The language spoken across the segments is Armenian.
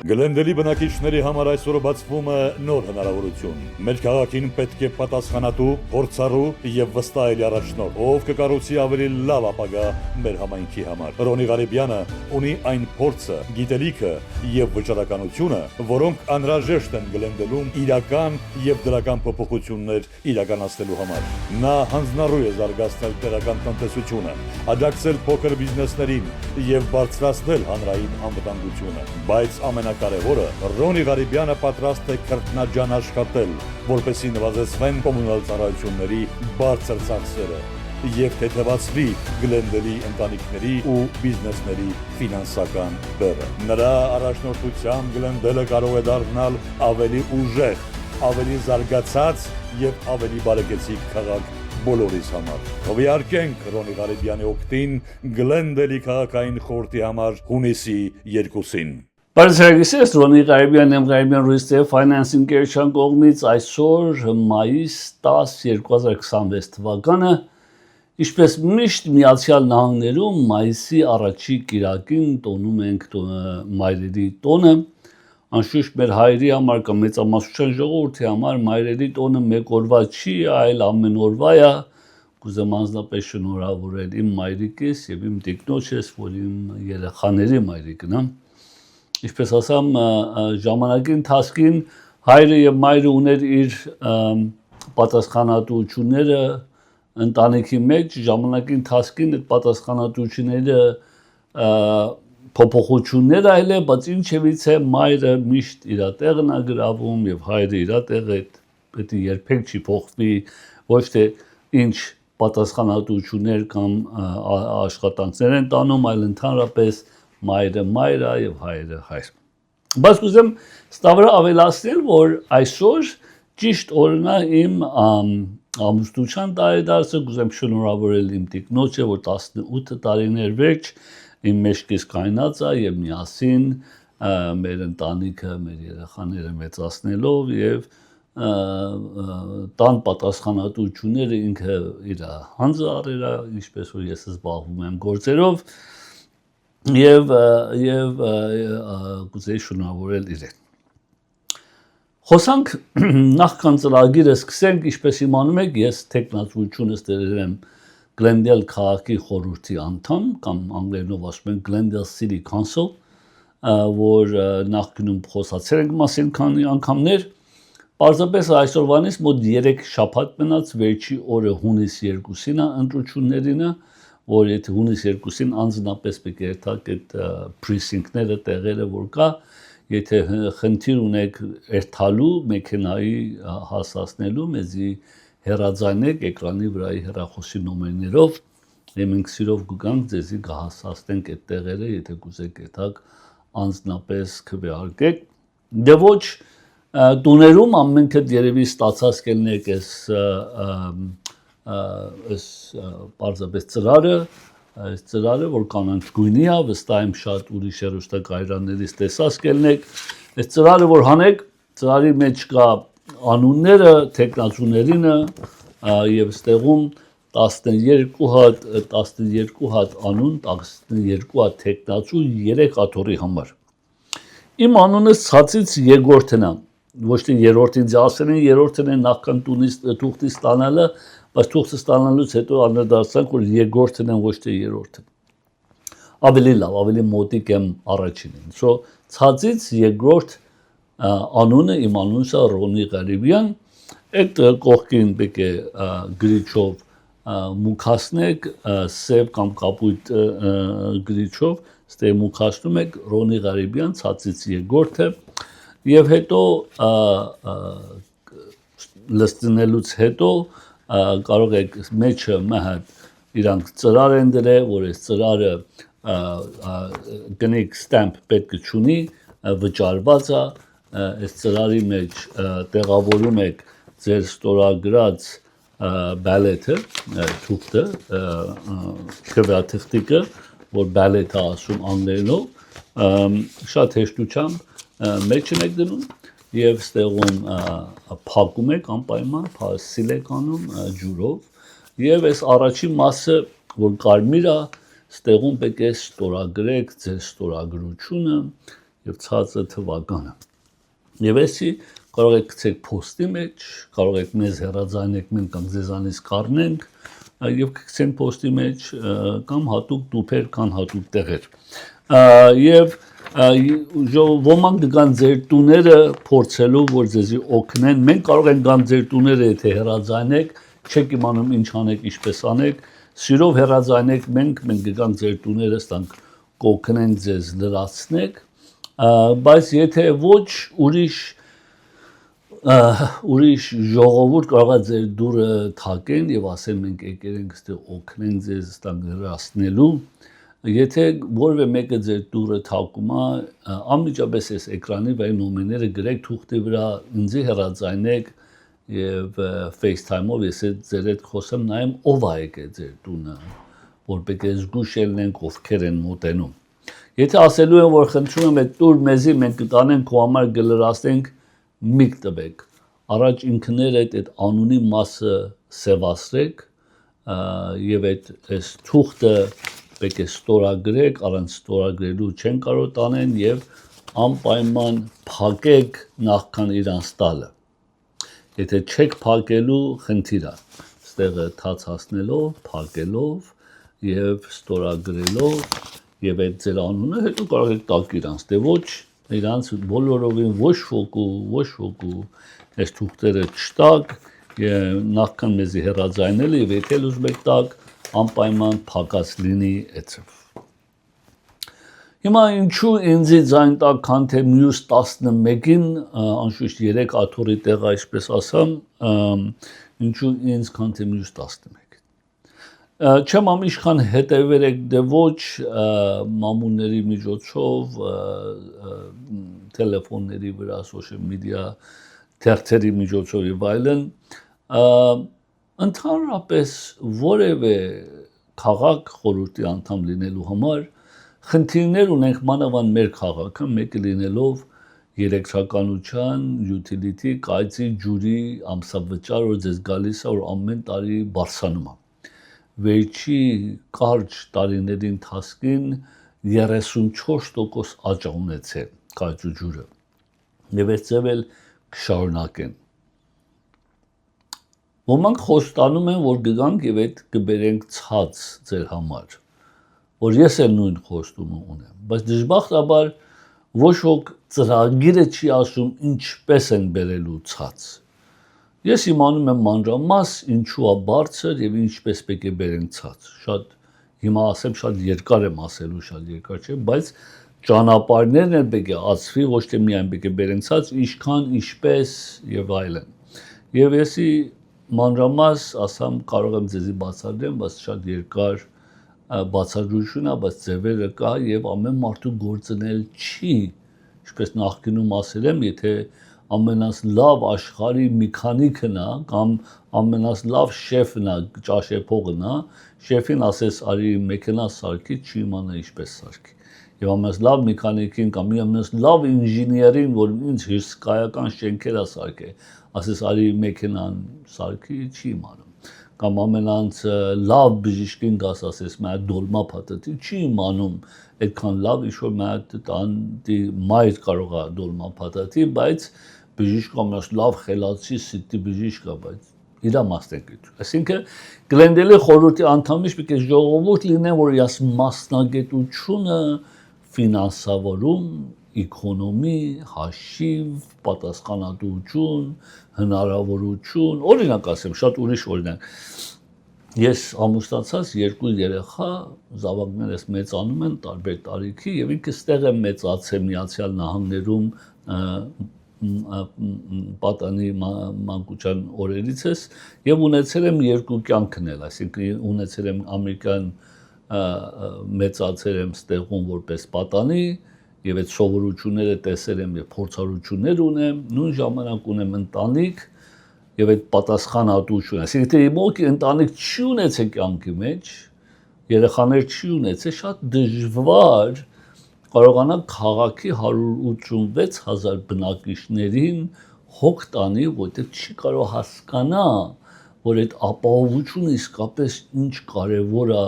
Գլենդելի բնակիչների համար այսօր բացվում է նոր հնարավորություն։ Մեր քաղաքին պետք է պատասխանատու, փորձառու եւ վստահելի առաջնորդ, ով կկառուցի ավելի լավ ապագա մեր համայնքի համար։ Ռոնի Ղարիբյանը ունի այն փորձը, գիտելիքը եւ վճռականությունը, որոնք անհրաժեշտ են Գլենդելում իրական եւ դրական փոփոխություններ իրականացնելու համար։ Նա հանձնառու է զարգացնել տեղական տնտեսությունը, աջակցել փոքր բիզնեսներին եւ բարձրացնել հանրային անվտանգությունը, բայց ամենակարևորը Ռոնի Ղարիբյանը պատրաստ է քրտնաջան աշխատել, որպեսզի նվազեցվեն կոմունալ ծառայությունների բարձր ծախսերը եւ թեթևացվի Գլենդելի ընտանիքների ու բիզնեսների ֆինանսական բեռը։ Նրա առաջնորդությամբ Գլենդելը կարող է դառնալ ավելի ուժեղ, ավելի զարգացած եւ ավելի բարեկեցիկ քաղաք բոլորիս համար։ Հովիարկենք Ռոնի Ղարիբյանի օգտին Գլենդելի քաղաքային խորհրդի համար հունիսի 2-ին։ Բարսերագիսես Ռոնի Ղարիբյան եմ Ղարիբյան Real Financing Գերչան կողմից այսօր մայիս 10 2026 թվականը ինչպես միշտ Միացյալ Նահանգներում մայիսի առաջի կիրակին տոնում ենք մայրերի տոնը անշուշտ մեր հայերի համար կամ մեծամասնության ժողովրդի համար մայրերի տոնը մեկ օրվա չի, այլ ամեն օրվա է։ Կուզեմ անձնապես շնորհավորել իմ մայրիկիս եւ իմ տիկնոջս, որ իմ երեխաների մայրիկն է։ Ինչպես ասամ, ժամանակի ընթացքին հայրը եւ մայրը ուներ իր պատասխանատվությունները ընտանիքի մեջ, ժամանակի ընթացքին այդ պատասխանատվությունները փոփոխություններ այլ է, բայց ինչևից է մայրը միշտ իր տեղն է գրավում եւ հայրը իր տեղը պետք է երբեք չի փոխվի, ոչ թե ինչ պատասխանատվություններ կամ աշխատանքներ են տանում, այլ ընդհանրապես մայրը մայր է եւ հայրը հայր։ Բայց կուզեմ ստավրա ավելացնել, որ այսօր ճիշտ օրն է իմ ամուսնության տարեդարձը, կուզեմ շնորհավորել իմ տիկնոջը, որ 18 տարիներ վերջ իմ մեջքից կայնած է եւ միասին մեր ընտանիքը, մեր երեխաները մեծացնելով եւ տան պատասխանատվությունները ինքը իր հանձը առել է, ինչպես որ ես զբաղվում եմ գործերով եւ կուզեի շնորհավորել իրեն։ Խոսանք նախքան ծրագիրը սկսենք, ինչպես իմանում եք, ես տեխնացուությունս դերել եմ Glendale քաղաքի խորհրդի անդամ կամ անգլերենով ասում են Glendale City Council, որ նախկինում խոսացել ենք մասին քանի անգամներ։ Պարզապես այսօրվանից մոտ 3 շաբաթ մնաց վերջի օրը հունիս 2-ին է ընտրություններին, որ եթե հունիս 2-ին անձնապես պետք է երթակ այդ precinct-ները տեղերը որ կա, եթե խնդիր ունեք երթալու մեքենայի հասացնելու, մեզի հեռաձայնեք էկրանի վրայի հեռախոսի նոմերներով, եւ մենք սիրով կգանք ձեզի կհասացնենք այդ տեղերը, եթե կուզեք երթակ անձնապես քվեարկեք։ Դե ոչ տուներում ամենքը երևի ստացած կելնեք այս պարզապես ծրարը, որ կանանց գույնի է, վստահ եմ շատ ուրիշ հեռուստակայարաններից տեսած կելնեք, այս ծրարը որ հանեք, ծրարի մեջ կա անունները, տեխնացուներինը եւ ստեղում 12 հատ անուն, 12 հատ տեխնացու 3 աթոռի համար։ Իմ անունը ցածից երկրորդն է, ոչ թե երրորդին ասել են, երրորդն է նախքան թուղթի ստանալը, բայց թուղթը ստանալուց հետո անդրադարձանք, որ երկրորդն են, ոչ թե երրորդը։ Ավելի լավ, ավելի մոտիկ եմ առաջինին։ So ցածից երկրորդ անունը իմ անունս է Ռոնի Ղարիբյան, այդ կողքին պետք է գրիչով մուքասնեք, սև կամ կապույտ գրիչով, ստե մուքասնում եք Ռոնի Ղարիբյան ցածից երկրորդը եւ հետո լստնելուց հետո կարող եք մեջը մահատ իրանք ծրար են դրել, որ այս ծրարը գնիկ stamp պետք չունի, վճարված է, այս ծրարի մեջ տեղավորում եք ձեր ստորագրած բալետը, թուղթը, քվեաթղթիկը, որ բալետ է ասում անգլերենով, շատ հեշտությամբ մեջն եք դնում եւ ստեղում փակում եք անպայման, սիլ եք անում ջուրով եւ այս առաջին մասը, որ կարմիր է, ստեղում պետք է ստորագրեք ձեր ստորագրությունը եւ ցածը թվականը։ Եվ էսի կարող եք գցեք post-ի մեջ, կարող եք մեզ հեռացանեք մենք կամ ձեզանից կառնենք եւ գցենք post-ի մեջ կամ հատուկ տուփեր կան հատուկ տեղեր։ Եվ ոմանք կան ձեր տուները փորձելու որ ձեզի օգնեն, մենք կարող ենք գան ձեր տուները եթե հեռացանեք, չեք իմանում ինչ անեք, ինչպես անեք, սիրով հեռացանեք մենք կգան ձեր տուները ստանք կօգնեն ձեզ լրացնեք, բայց եթե ոչ ուրիշ ժողովուրդ կարող է ձեր դուրը թակեն եւ ասեն մենք եկել ենք այստեղ օգնեն ձեզ ստանք լրացնելու, եթե որևէ մեկը ձեր դուրը թակում է, անմիջապես այս էկրանի վրա նոմերները գրեք թուղթի վրա, ինձ հեռացանեք եւ FaceTime-ով ես ձեր հետ խոսեմ նայեմ ով է եկել ձեր տունը, որպեսզի զգուշ ելնենք ովքեր են մոտենում։ Եթե ասելու եմ որ խնդրում եմ այդ տուր մեզի մենք կտանենք քո համար կլրացնենք մի տվեք, առաջ ինքներդ այդ անունի մասը սևացրեք եւ այս թուղթը պետք է ստորագրեք, առանց ստորագրելու չեն կարող տանեն եւ անպայման փակեք նախքան իրանց տալը։ Եթե չեք փակելու խնդիր է, ստեղը թաց հասնելով, փակելով եւ ստորագրելով եւ այդ ձեր անունը հետո կարող եք տալ իրանց, դե ոչ իրանց բոլորովին ոչ ոկու այս թուղթերը չտակ նախքան մեզի հեռացանել եւ եթե ուզում եք տակ անպայման փակած լինի այդով։ Հիմա ինչու ինձի ձայն տակ քան թե մյուս 11-ին անշուշտ 3 աթոռի տեղ այսպես ասամ, ինչու ինձ քան թե մյուս 11-ին։ Չեմ ամիշքան հետևեր եք դե ոչ մամուների միջոցով, տելեֆոնների վրա, social media, թերթերի միջոցով եւ այլն, ընդհանրապես որևէ քաղաք խորհրդի անդամ լինելու համար խնդիրներ ունենք մանավանդ մեր քաղաքը, մեկը լինելով երեքշականության, utility, կայծի, ջուրի, ամսավճար, որ ձեզ գալիս է, որ ամեն տարի բարձրանում է։ Վերջի կարճ տարիների ընթացքին 34% աճ ունեցել կայծու ջուրը եւ այս ձևել կշարունակեն։ Ոմանք խոստանում են որ գանք եւ այդ կբերենք ցած ձեր համար, որ ես էլ նույն խոստումը ունեմ, բայց դժբախտաբար ոչ ոք ծրագիրը չի ասում ինչպես են բերելու ցած։ Ես իմանում եմ մանրամաս ինչու է բարձր եւ ինչպես պետք է բերենք ցած։ Շատ հիմա ասեմ շատ երկար եմ ասելու, շատ երկար չէ, բայց ճանապարհներն էլ պետք է ածվի, ոչ թե միայն պետք է բերենք ցած, ինչքան, ինչպես եւ այլն։ Եվ եսի մանրամաս ասամ կարող եմ ձեզի բացատրեմ, բայց շատ երկար բացատրություն է, բայց ձևերը կա եւ ամեն մարդու գործնել չի, ինչպես նախկինում ասել եմ, եթե ամենաս լավ աշխարհի մեխանիկն է կամ ամենաս լավ շեֆն է, ճաշեփողն է, շեֆին ասես արի մեքենա սարքի, չի իմանա ինչպես սարքի։ Եվ ամենաս լավ մեխանիկին կամ ամենաս լավ ինժեներին, որ ինձ հսկայական շենքեր է սարքել, ասես արի մեքենան սարքի, չի իմանում։ Կամ ամենանց լավ բժիշկին գաս ասես մա դոլմա փաթեթի, չի իմանում այդքան լավ ինչ որ մա տանտի մայր կարող է դոլմա փաթեթի, բայց բժիշկը ամենաս լավ խելացի սիտի բժիշկ է, բայց իր մասնագետություն։ Այսինքն Գլենդելի խորհրդի անդամից պետք է ժողովուրդ լինեն, որ ես մասնագետությունը ֆինանսավորում, էկոնոմի, հաշիվ, պատասխանատվություն, հնարավորություն, օրինակ ասեմ, շատ ուրիշ օրինակ։ Ես ամուսնացած 2 երեխա, զավակներս մեծանում են տարբեր տարիքի եւ ինքս ստեղ եմ մեծացել Միացյալ Նահանգներում պատանի մանկության օրերից ես եւ ունեցել եմ 2 կյանքնել, այսինքն ունեցել եմ ամերիկյան մեծացել եմ ստեղում որպես պատանի եւ այդ սովորությունները տեսել եմ եւ փորձառություններ ունեմ, նույն ժամանակ ունեմ ընտանիք եւ այդ պատասխանատվություն, այսինքն եթե իմոքի ընտանիք չի ունեցել կյանքի մեջ, երեխաներ չի ունեցել, շատ դժվար կարողանա քաղաքի 186,000 բնակիչներին հոգ տանի, որտեղ չի կարող հասկանա, որ այդ ապահովությունը իսկապես ինչ կարևոր է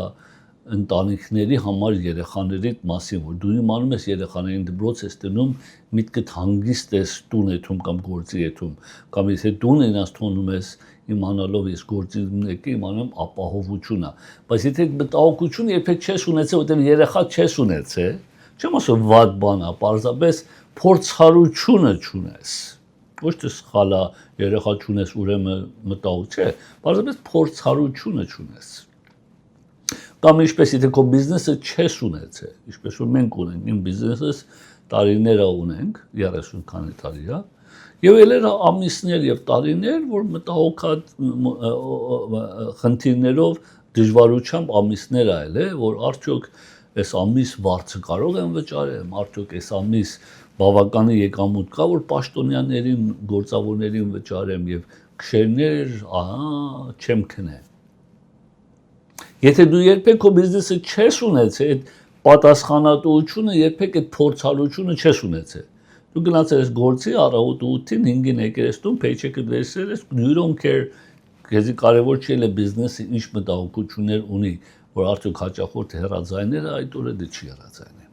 ընտանիքների համար երեխաների մասին, որ դու իմանում ես երեխաներին դպրոց ես տնում, միտքդ հանգիստ ես տուն եթում կամ գործի եթում, կամ եթե տուն ինձ թողնում ես իմանալով ես գործի եկի իմանում ապահովությունը, բայց եթե մտահոգություն երբեք չես ունեցել, որտեղ երեխա չես ունեցել, չեմ ասում վատ բան է, պարզապես փորձառությունը չունես, ոչ թե սխալա երեխա չունես ուրեմն մտահոգ չէ, պարզապես փորձառությունը չունես։ Կամ ինչպես եթե քո բիզնեսը չես ունեցել, ինչպես որ մենք ունենք, իմ բիզնեսս տարիները ունենք, 30 քանի տարի է, եւ ելերը ամիսներ եւ տարիներ, որ մտահոգած խնդիրներով դժվարությամբ ամիսներ այլ է, որ արդյոք այս ամիս վարձը կարող եմ վճարեմ, արդյոք այս ամիս բավականի եկամուտ կա, որ պաշտոնյաներին, գործավորներին վճարեմ եւ քշերներ, չեմ քնե։ Եթե դու երբեք քո բիզնեսը չես ունեցել, այդ պատասխանատվությունը երբեք այդ փորձառությունը չես ունեցել։ Դու գնացել ես գործի, առավոտ 8-ին 5-ին եկել ես տուն, paycheck-ը վերցրել ես, you don't care, քեզի կարևոր չի էլ բիզնեսը ինչ մտահոգություններ ունի, որ արդյոք հաճախորդը հեռաձայները այդ օրը դե չի հեռաձայնի։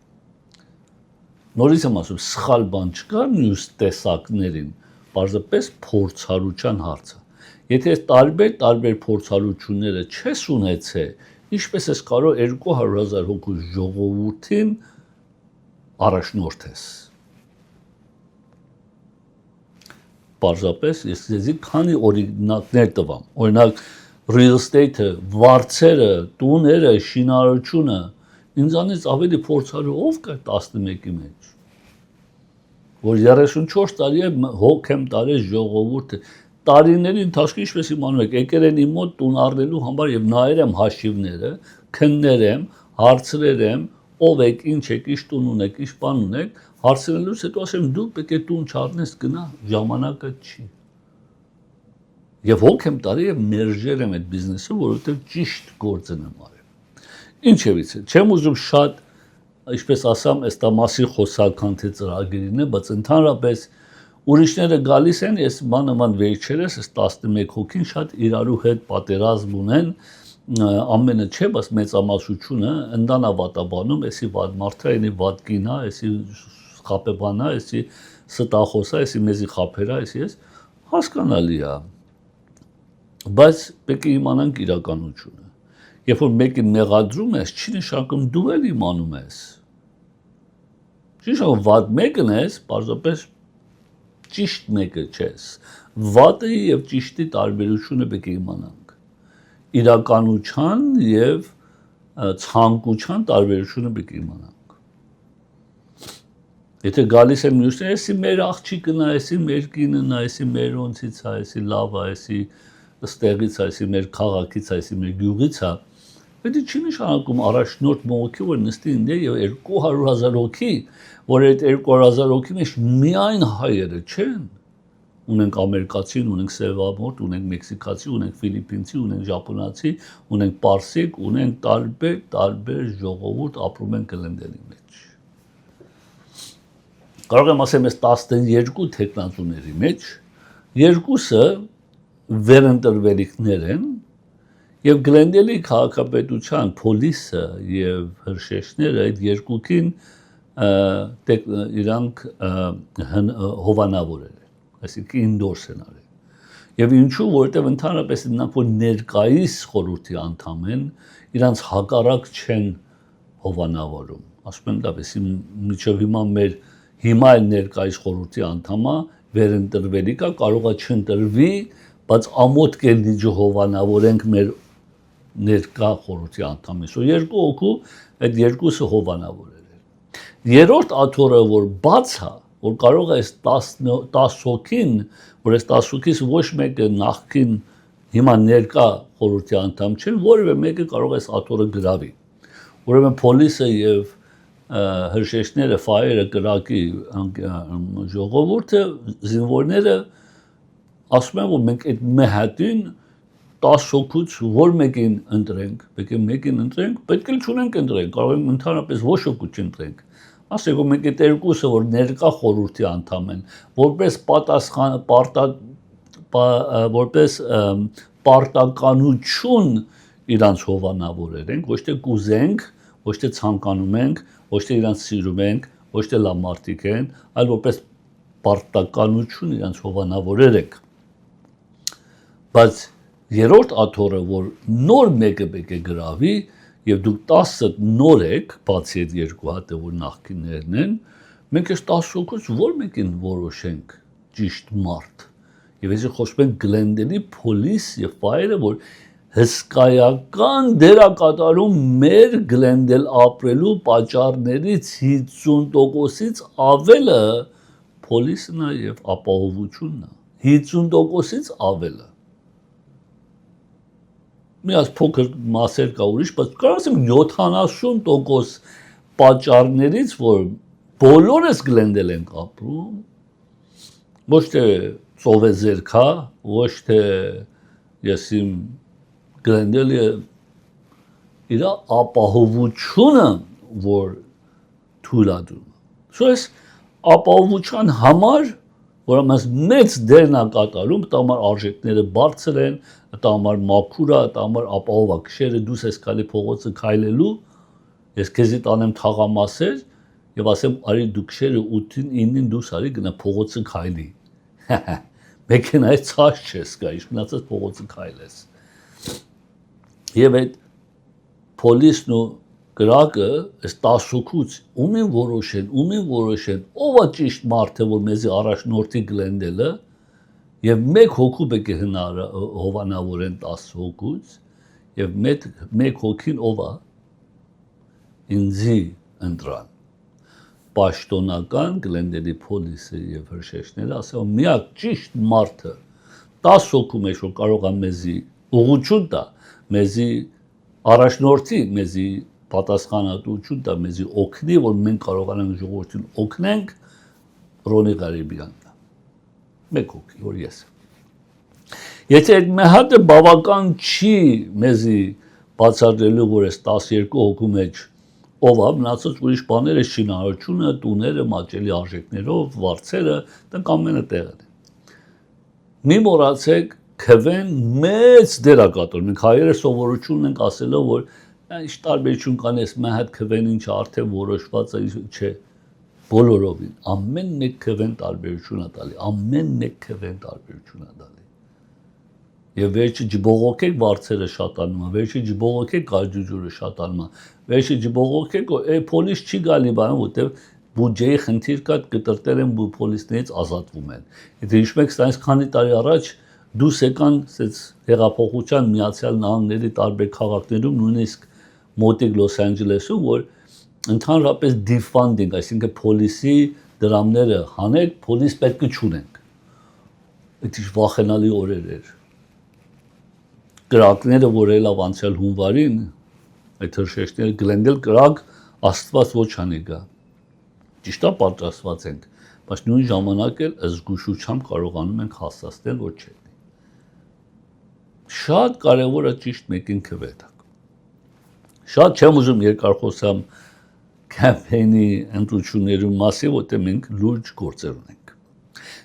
Նորից եմ ասում, սխալ բան չկա մյուս տեսակներին, պարզապես փորձառության հարցը։ Եթե տարբեր փորձառությունները չես ունեցել, ինչպես ես կարող 200,000 հոգու ժողովրդին առաջնորդես։ Պարզապես ես ձեզի քանի օրինակներ տվամ։ Օրինակ real estate-ը, վարձերը, տուները, շինարարությունը, ինձանից ավելի փորձառու ով կա 11-ի մեջ։ Որ 34 տարի է հոգ եմ տարել ժողովուրդը, տարիների ընթացքում ինչպես իմանում եք, եկել են իմ մոտ տուն առնելու համար եւ նայել եմ հաշիվները, քննել եմ, հարցրել եմ, ով եք, ինչ եք, ինչ տուն ունեք, ինչ բան ունեք, հարցնելուց հետո ասեմ դու պետք է տուն չառնես, գնա, ժամանակը չի։ Եվ հոգ եմ տարի եւ մերժել եմ այդ բիզնեսը, որովհետեւ ճիշտ գործն եմ արել։ Ինչևից է, չեմ ուզում շատ, ինչպես ասամ, ըստ ամասի խոսական թե ծրագիրին է, բայց ընդհանրապես ուրիշները գալիս են, ես մանավանդ վերջերս 11 հոգին շատ իրարու հետ պատերազմ ունեն, ամենը չէ, բայց մեծամասնությունը ընդանա վատաբանում, էսի վատ մարդը, այնի վատ կինա, էսի խապեբանա, էսի ստախոսա, էսի մեզի խապերա, էսի ես հասկանալի է։ Բայց պետք է իմանանք իրականությունը։ Երբ որ մեկին մեղադրում ես, չի նշանակում դու էլ իմանում ես։ Չի նշանակում վատ մեկն ես, պարզապես ճիշտ մեկը չես։ Վատի եւ ճիշտի տարբերությունը պետք է իմանանք։ Իրականության եւ ցանկության տարբերությունը պետք է իմանանք։ Եթե գալիս եմ մյուսները, էսի մեր աղջիկն է, էսի մեր կինն է, էսի մեր ոնցից է, էսի լավ է, էսի ստեղից է, էսի մեր քաղաքից է, էսի մեր գյուղից է, դա չի նշանակում առաջնորդ մողոքի, որ նստի ինձ եւ 200,000 հոգի, որ այդ 200,000 հոգի մեջ միայն հայերը չեն։ Ունենք ամերիկացին, ունենք սևամորթ, ունենք մեքսիկացի, ունենք ֆիլիպինցի, ունենք ժապոնացի, ունենք պարսիկ, ունենք տարբեր ժողովուրդ ապրում են Գլենդելի մեջ։ Կարող եմ ասեմ, այս 12 թեկնածուների մեջ երկուսը վերընտրվելիքներ են եւ Գլենդելի քաղաքապետության փոլիսը եւ հրշեջները այդ երկուքին իրանք հովանավորել են, այսինքն ինդորս են արել։ Եվ ինչու, որովհետեւ ընդհանրապես նրանք որ ներկայիս խորհրդի անդամ են, իրանք հակառակ չեն հովանավորում։ Ասում եմ դեպի միջով հիմա էլ ներկայիս խորհրդի անդամը վերընտրվելիք է, կարող է չընտրվի, բայց ամոթ կելնի հովանավորենք մեր ներկա խորհրդի անդամին։ Սո երկու հոգու այդ երկուսը հովանավորել են։ Երրորդ աթոռը որ բաց է, որ կարող է 10 հոգին, որ այս 10 հոգից ոչ մեկը նախքին հիմա ներկա խորհրդի անդամ չեն, որևէ մեկը կարող է այս աթոռը գրավի։ Ուրեմն փոլիսը եւ հրշեջները, ֆայերը, կրակի ժողովուրդը, զինվորները ասում են, որ մենք այդ մեհատին 10 հոգուց որ մեկին ընտրենք, պետք է մեկին ընտրենք, պետք է չունենք ընտրենք, կարող ենք ընդհանրապես ոչ հոգու չընտրենք։ Ասենք որ մենք այդ երկուսը որ ներկա խորհրդի անդամ են, որպես պատասխան որպես պարտականություն իրանց հովանավորենք, ոչ թե կուզենք, ոչ թե ցանկանում ենք, ոչ թե իրանց սիրում ենք, ոչ թե լավ մարդիկ են, այլ որպես պարտականություն իրանց հովանավորենք։ Բայց երրորդ աթոռը, որ նոր մեկը պետք է գրավի, եւ դուք 10 նոր եք, բացի այդ երկու հատը, որ նախկիններն են, մենք այս 10 հոգուց որ մեկին որոշենք ճիշտ մարդ։ Եվ այսի խոսում ենք Գլենդելի փոլիս եւ ֆայրը, որ հսկայական դերակատարում մեր Գլենդել ապրելու պատճառներից 50%-ից ավելը փոլիսն է եւ ապահովությունն է։ 50%-ից ավելը։ Միած փոքր մասեր կա ուրիշ, բայց կարող ասեմ 70% պատճառներից, որ բոլորս Գլենդել ենք ապրում, ոչ թե ծովեզերքա, ոչ թե ես իմ Գլենդելը իր ապահովությունը, որ թույլ է դնում։ Սոյս ապահովության համար, որ մեծ դերն է կատարում, դա համար արժեքները բարձր են, դա համար մաքուր է, դա համար ապահով է։ Քշերը դուս ես գալի փողոցը քայլելու, ես քեզի տանեմ թաղամասեր եւ ասեմ, արի դու քշերը 8-ին 9-ին դուս արի գնա փողոցը քայլի։ Մեքենայի ցած չես գա, իշ մնացած փողոցը քայլես։ Եվ այդ փոլիսն ու գրակը այս 10 հոգուց ումին որոշեն, ով է ճիշտ մարդը, որ մեզի առաջնորդի Գլենդելը, եւ մեկ հոգու պետք է հովանավորեն 10 հոգուց, եւ մեկ հոգին ով է ինձի ընտրան։ Պաշտոնական Գլենդելի փոլիսը եւ հրշեջները ասում միակ ճիշտ մարդը 10 հոգու մեջ որ կարող է մեզի ուղղություն տա, մեզի առաջնորդի, մեզի պատասխանատվություն տա, մեզի օգնի, որ մենք կարողանանք ժողովրդին օգնենք, Ռոնի Ղարիբյանն է։ Մեկ հոգի, որ ես։ Եթե այդ մեհատը բավական չի մեզի բացատրելու, որ այս 12 հոգու մեջ ով է, մնացած ուրիշ բաները, շինարարությունը, տուները, մատչելի արժեքներով, վարձերը, դրանք ամենը տեղն է։ Մի մոռացեք, քվեն մեծ դերակատար։ Մենք հայերը սովորություն ենք ասելով, որ ինչ տարբերություն կան, այս մեհատ քվեն ինչ արդեն որոշված է, չէ, բոլորովին, ամեն մեկ քվեն տարբերություն է տալի, ամեն մեկ քվեն տարբերություն է տալի։ Եվ վերջի ջբողոքեք վարձերը շատանում է, վերջի ջբողոքեք գարջուջուրը շատանում է, վերջի ջբողոքեք փոլիս չի գալի բան, որտեղ բյուջեի խնդիր կա, կտրտել են փոլիսներից ազատվում են։ Եթե հիշում եք, այս քանի տարի առաջ դուրս եկան հեղափոխության Միացյալ Նահանգների տարբեր քաղաքներում, նույնիսկ մոտիկ Լոս Անջելեսում, որ ընդհանրապես defunding, այսինքն փոլիսի դրամները հանեք, փոլիս պետք է չունենք։ Այդ ինչ վախենալի օրեր էր։ Կրակները, որ ելավ անցյալ հունվարին, այդ հրշեջները Գլենդել կրակ աստված ոչ անի գա։ Ճիշտ է պատրաստված ենք, բայց նույն ժամանակ էլ զգուշությամբ կարողանում ենք հասցնել, որ չէ։ Շատ կարևոր է ճիշտ մեկին քվեթակ։ Շատ չեմ ուզում երկար խոսամ կամպեյնի ընտրությունների մասին, որտեղ մենք լուրջ գործեր ունենք։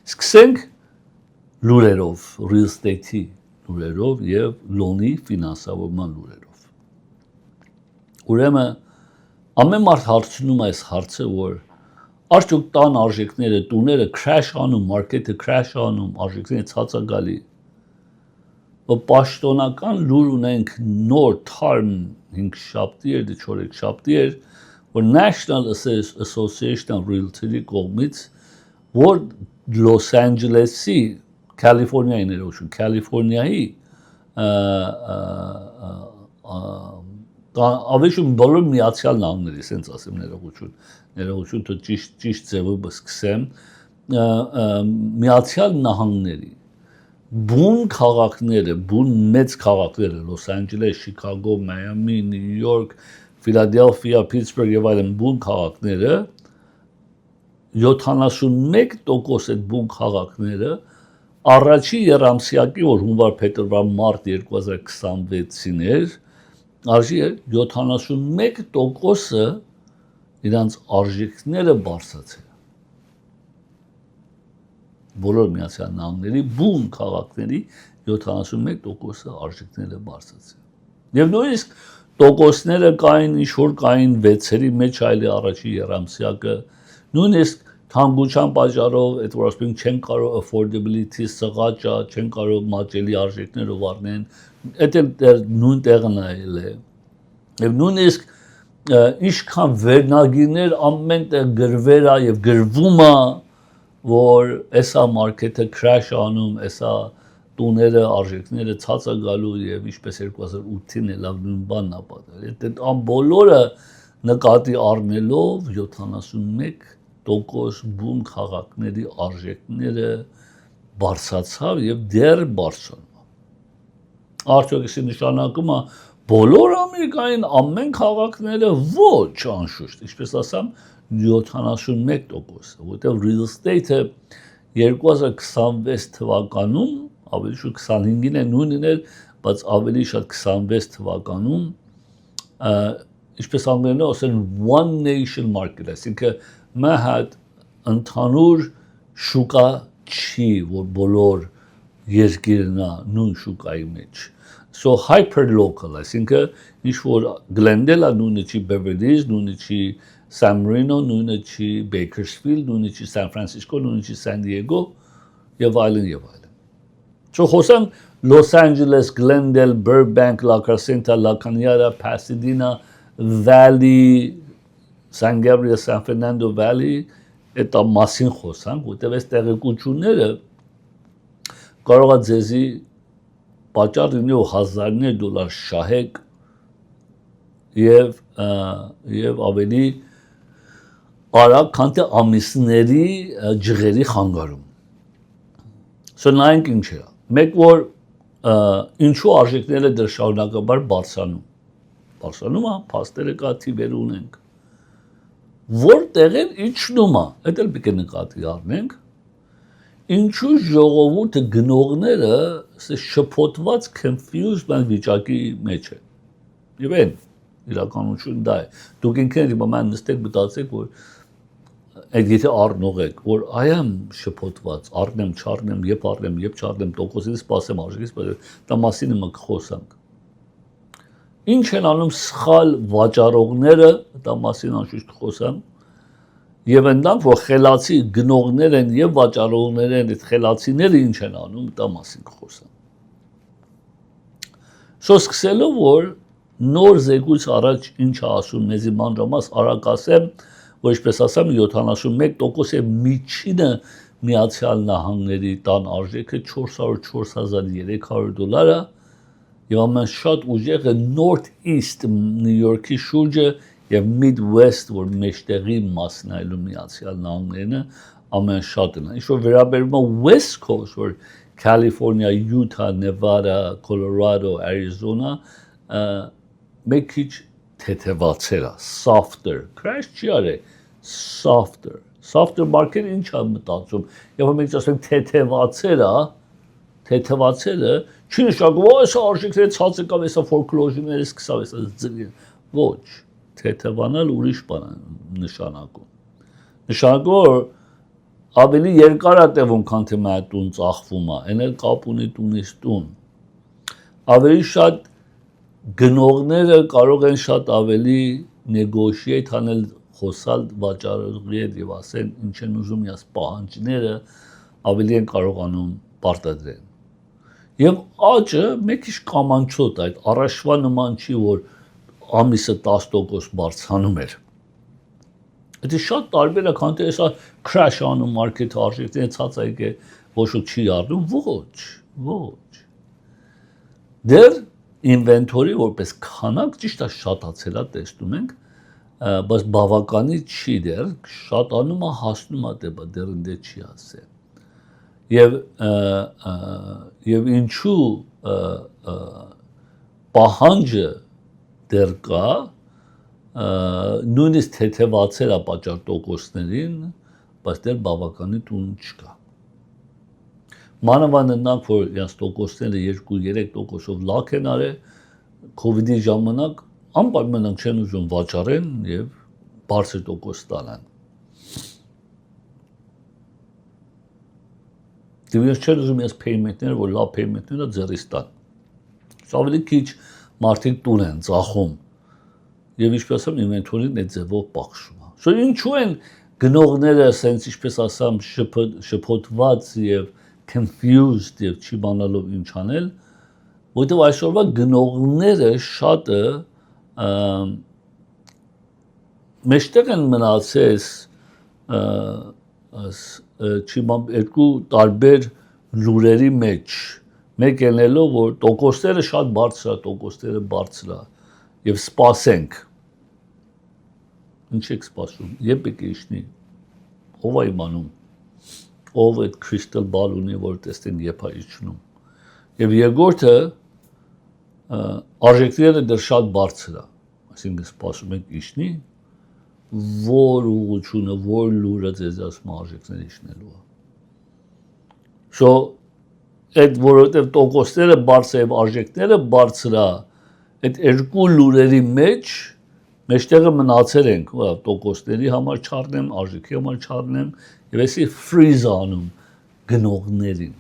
Սկսենք լուրերով, real estate-ի լուրերով եւ լոնի ֆինանսավորման լուրերով։ Ուրեմն ամեն մարդ հարցնում այս հարցը, որ արդյոք տան արժեքները, տուները crash անում, մարքեթը crash անում, արժեքները ցածա գալի։ Որ պաշտոնական լուր ունենք նոր թարմ 5 շաբթի էր, 4 շաբթի էր, որ National Association of Realty-ի կողմից, որ Լոս Անջելեսի Կալիֆոռնիայի ներողություն, Կալիֆոռնիայի ավեշում բոլոր Միացյալ Նահանգների, ասենց ասեմ ներողություն, թե ճիշտ ձևով սկսեմ, Միացյալ Նահանգների բուն քաղաքները, բուն մեծ քաղաքները, Լոս Անջելես, Շիկագո, Մայամի, Նյու Յորք, Ֆիլադելֆիա, Փիթսբուրգ եւ այլն բուն քաղաքները 71% այդ բուն քաղաքները առաջի երամսյակի, որ հունվար, փետրվար, մարտ 2026-ին էր, արժի 71%-ը իրանց արժեքները բարձրացել։ Բոլոր Միացյալ Նահանգների բուն քաղաքների 71%-ը արժեքները բարձրացել։ Եվ նույնիսկ տոկոսները կային, ինչ-որ կային 6-երի մեջ այլի առաջի երամսյակը, նույնիսկ թանկության պատճառով, այդ որ ասում չեն կարող affordability սղաճա, չեն կարող մատչելի արժեքներով առնեն, այդ էլ նույն տեղն է։ Եվ նույնիսկ ինչքան վերնագիրներ ամեն տեղ գրվեր է եւ գրվում է, որ էսա մարքեթը crash անում, էսա տուները, արժեքները ցածը գալու եւ ինչպես 2008-ին էլ նույն բանն է պատահել։ Այդ բոլորը նկատի առնելով 71% բուն քաղաքների արժեքները բարձրացավ եւ դեռ բարձրանում է։ Արդյոք էսի նշանակում է բոլոր Ամերիկային ամեն քաղաքները ոչ անշուշտ, ինչպես ասամ 71%, որտեղ real estate-ը 2026 թվականում, ավելի շուտ 25-ին է նույնն էր, բայց ավելի շատ 26 թվականում, ինչպես անգլերենով ասեն one nation market, այսինքն մի հատ ընդհանուր շուկա չի, որ բոլոր երկիրն է նույն շուկայի մեջ։ So hyper-local, այսինքն ինչ-որ Glendale-ը նույնը չի Beverly Hills, նույնը չի San Marino, նույնը չի Bakersfield, նույնը չի San Francisco, նույնը չի San Diego, եւ այլն եւ այլն։ So խոսանք Los Angeles, Glendale, Burbank, La Crescenta, La Cañada, Pasadena Valley, San Gabriel, San Fernando Valley, այդ մասին խոսանք, որտեղ այս տեղեկությունները կարող է ձեզի պատճառ լինի հազարներ դոլար շահեք եւ ավելի արագ քան թե ամիսների ջղերի խանգարում։ So նայենք ինչ է։ Մեկ որ ինչու արժեքները դեռ շարունակաբար բարձրանում է, փաստերը կա թիվեր ունենք։ Որտեղ են իջնում է, դա էլ պետք է նկատի առնենք։ Ինչու ժողովուրդը գնողները շփոթված confused վիճակի մեջ են։ Եվ այն իրականություն դա է։ Դուք ինքներդ իմանալ նստեք մտածեք, որ այդ եթե առնող եք, որ այամ շփոթված, առնեմ, չառնեմ, երբ առնեմ, երբ չառնեմ, տոկոսից սպասեմ, արժեքից սպասեմ, դա մասին ըմը կխոսանք։ Ինչ են անում սխալ վաճառողները, դա մասին անշուշտ կխոսանք։ Եվ այնտեղ որ խելացի գնողներ են եւ վաճառողներ են, այդ խելացիները ինչ են անում, դա մասին կխոսեմ։ So սկսելով որ նոր զեկույց առաջ ինչ է ասում մեզի մանրամաս արագ ասեմ, որ ինչպես ասեմ 71% է միջինը Միացյալ Նահանգների տան արժեքը 404,300 դոլար է եւ ամեն շատ ուժեղը North East New York-ի շուրջը եւ Midwest, որ մեջտեղի մասն է այլու Միացյալ Նահանգներն ամեն շատն է։ Ինչ որ վերաբերում է West Coast, որ California, Utah, Nevada, Colorado, Arizona, մեկ քիչ թեթևացել է, softer, crash չի արել, softer market ինչ է մտածում։ Եվ մենք ասենք թեթևացելը չի նշանակում, որ այս արժեքները ցած եկավ, այս foreclosure-ները սկսավ, այս ձգ։ Ոչ, թեթևանալ ուրիշ բան է նշանակում։ Նշանակում որ ավելի երկար է տևում, քան թե մի տուն ծախվում է, այն էլ կապ ունի տունից տուն։ Ավելի շատ գնողները կարող են շատ ավելի negotiate անել, խոսալ վաճառողի հետ եւ ասեն ինչ են ուզում իրաց պահանջները ավելի են կարողանում պարտադրել։ Եվ աճը մեկ քիչ կամանչոտ այդ առաջվա նման չի, որ ամիսը 10% բարձրանում էր։ Դա շատ տարբեր է, քան թե հեսա crash անում մարքեթի արժեքները ցած եկե ոչ ու չի առնում, ոչ։ Դեռ ինվենտորի որպես քանակ ճիշտ է շատացել է տեսնում ենք, բայց բավականի չի դեռ, շատանում է, հասնում է դեպա դեռ ինձ չի ասել։ Եվ ինչու պահանջը դեռ կա, նույնիսկ թեթևացել է պատճառ տոկոսներին, բայց դեռ բավականի տուն չկա։ Մանավանդ որ իրաց տոկոսները 2-3%-ով լաք են արել, COVID-ի ժամանակ անպայման չեն ուզում վաճառեն եւ բարձր տոկոս տանեն։ Դրանց չեն ուզում իրաց payment-ները, որ լավ payment-ները ձեռից տան։ Ավելի քիչ մարդիկ տուն են ծախում եւ ինչպես ասեմ ինվենտորին այդ ձևով բաշխում է so ինչու են գնողները ասենց ինչպես ասամ շփոթված եւ confused եւ չի բանալով ինչ անել որտեղ այսօրվա գնողները շատը մեջտեղ են մնացես երկու տարբեր լուրերի մեջ մեկ ելնելով որ տոկոսները շատ բարձր է տոկոսները բարձր է եւ սպասենք ինչ եք սպասում երբ եք իշնի ով է իմանում ով այդ crystal ball ունի որ տեսնեն երբ է իջնում եւ երկրորդը արժեքները դեռ շատ բարձր է այսինքն սպասում եք իշնի որ ուղղությունը որ լուրը ձեզ ասում արժեքները իջնելու է so այդ որովհետեւ տոկոսները բարձր եւ արժեքները բարձր է այդ երկու լուրերի մեջ մեջտեղը մնացել ենք տոկոսների համար չառնեմ արժեքի համար չառնեմ եւ էսի freeze անում գնողներին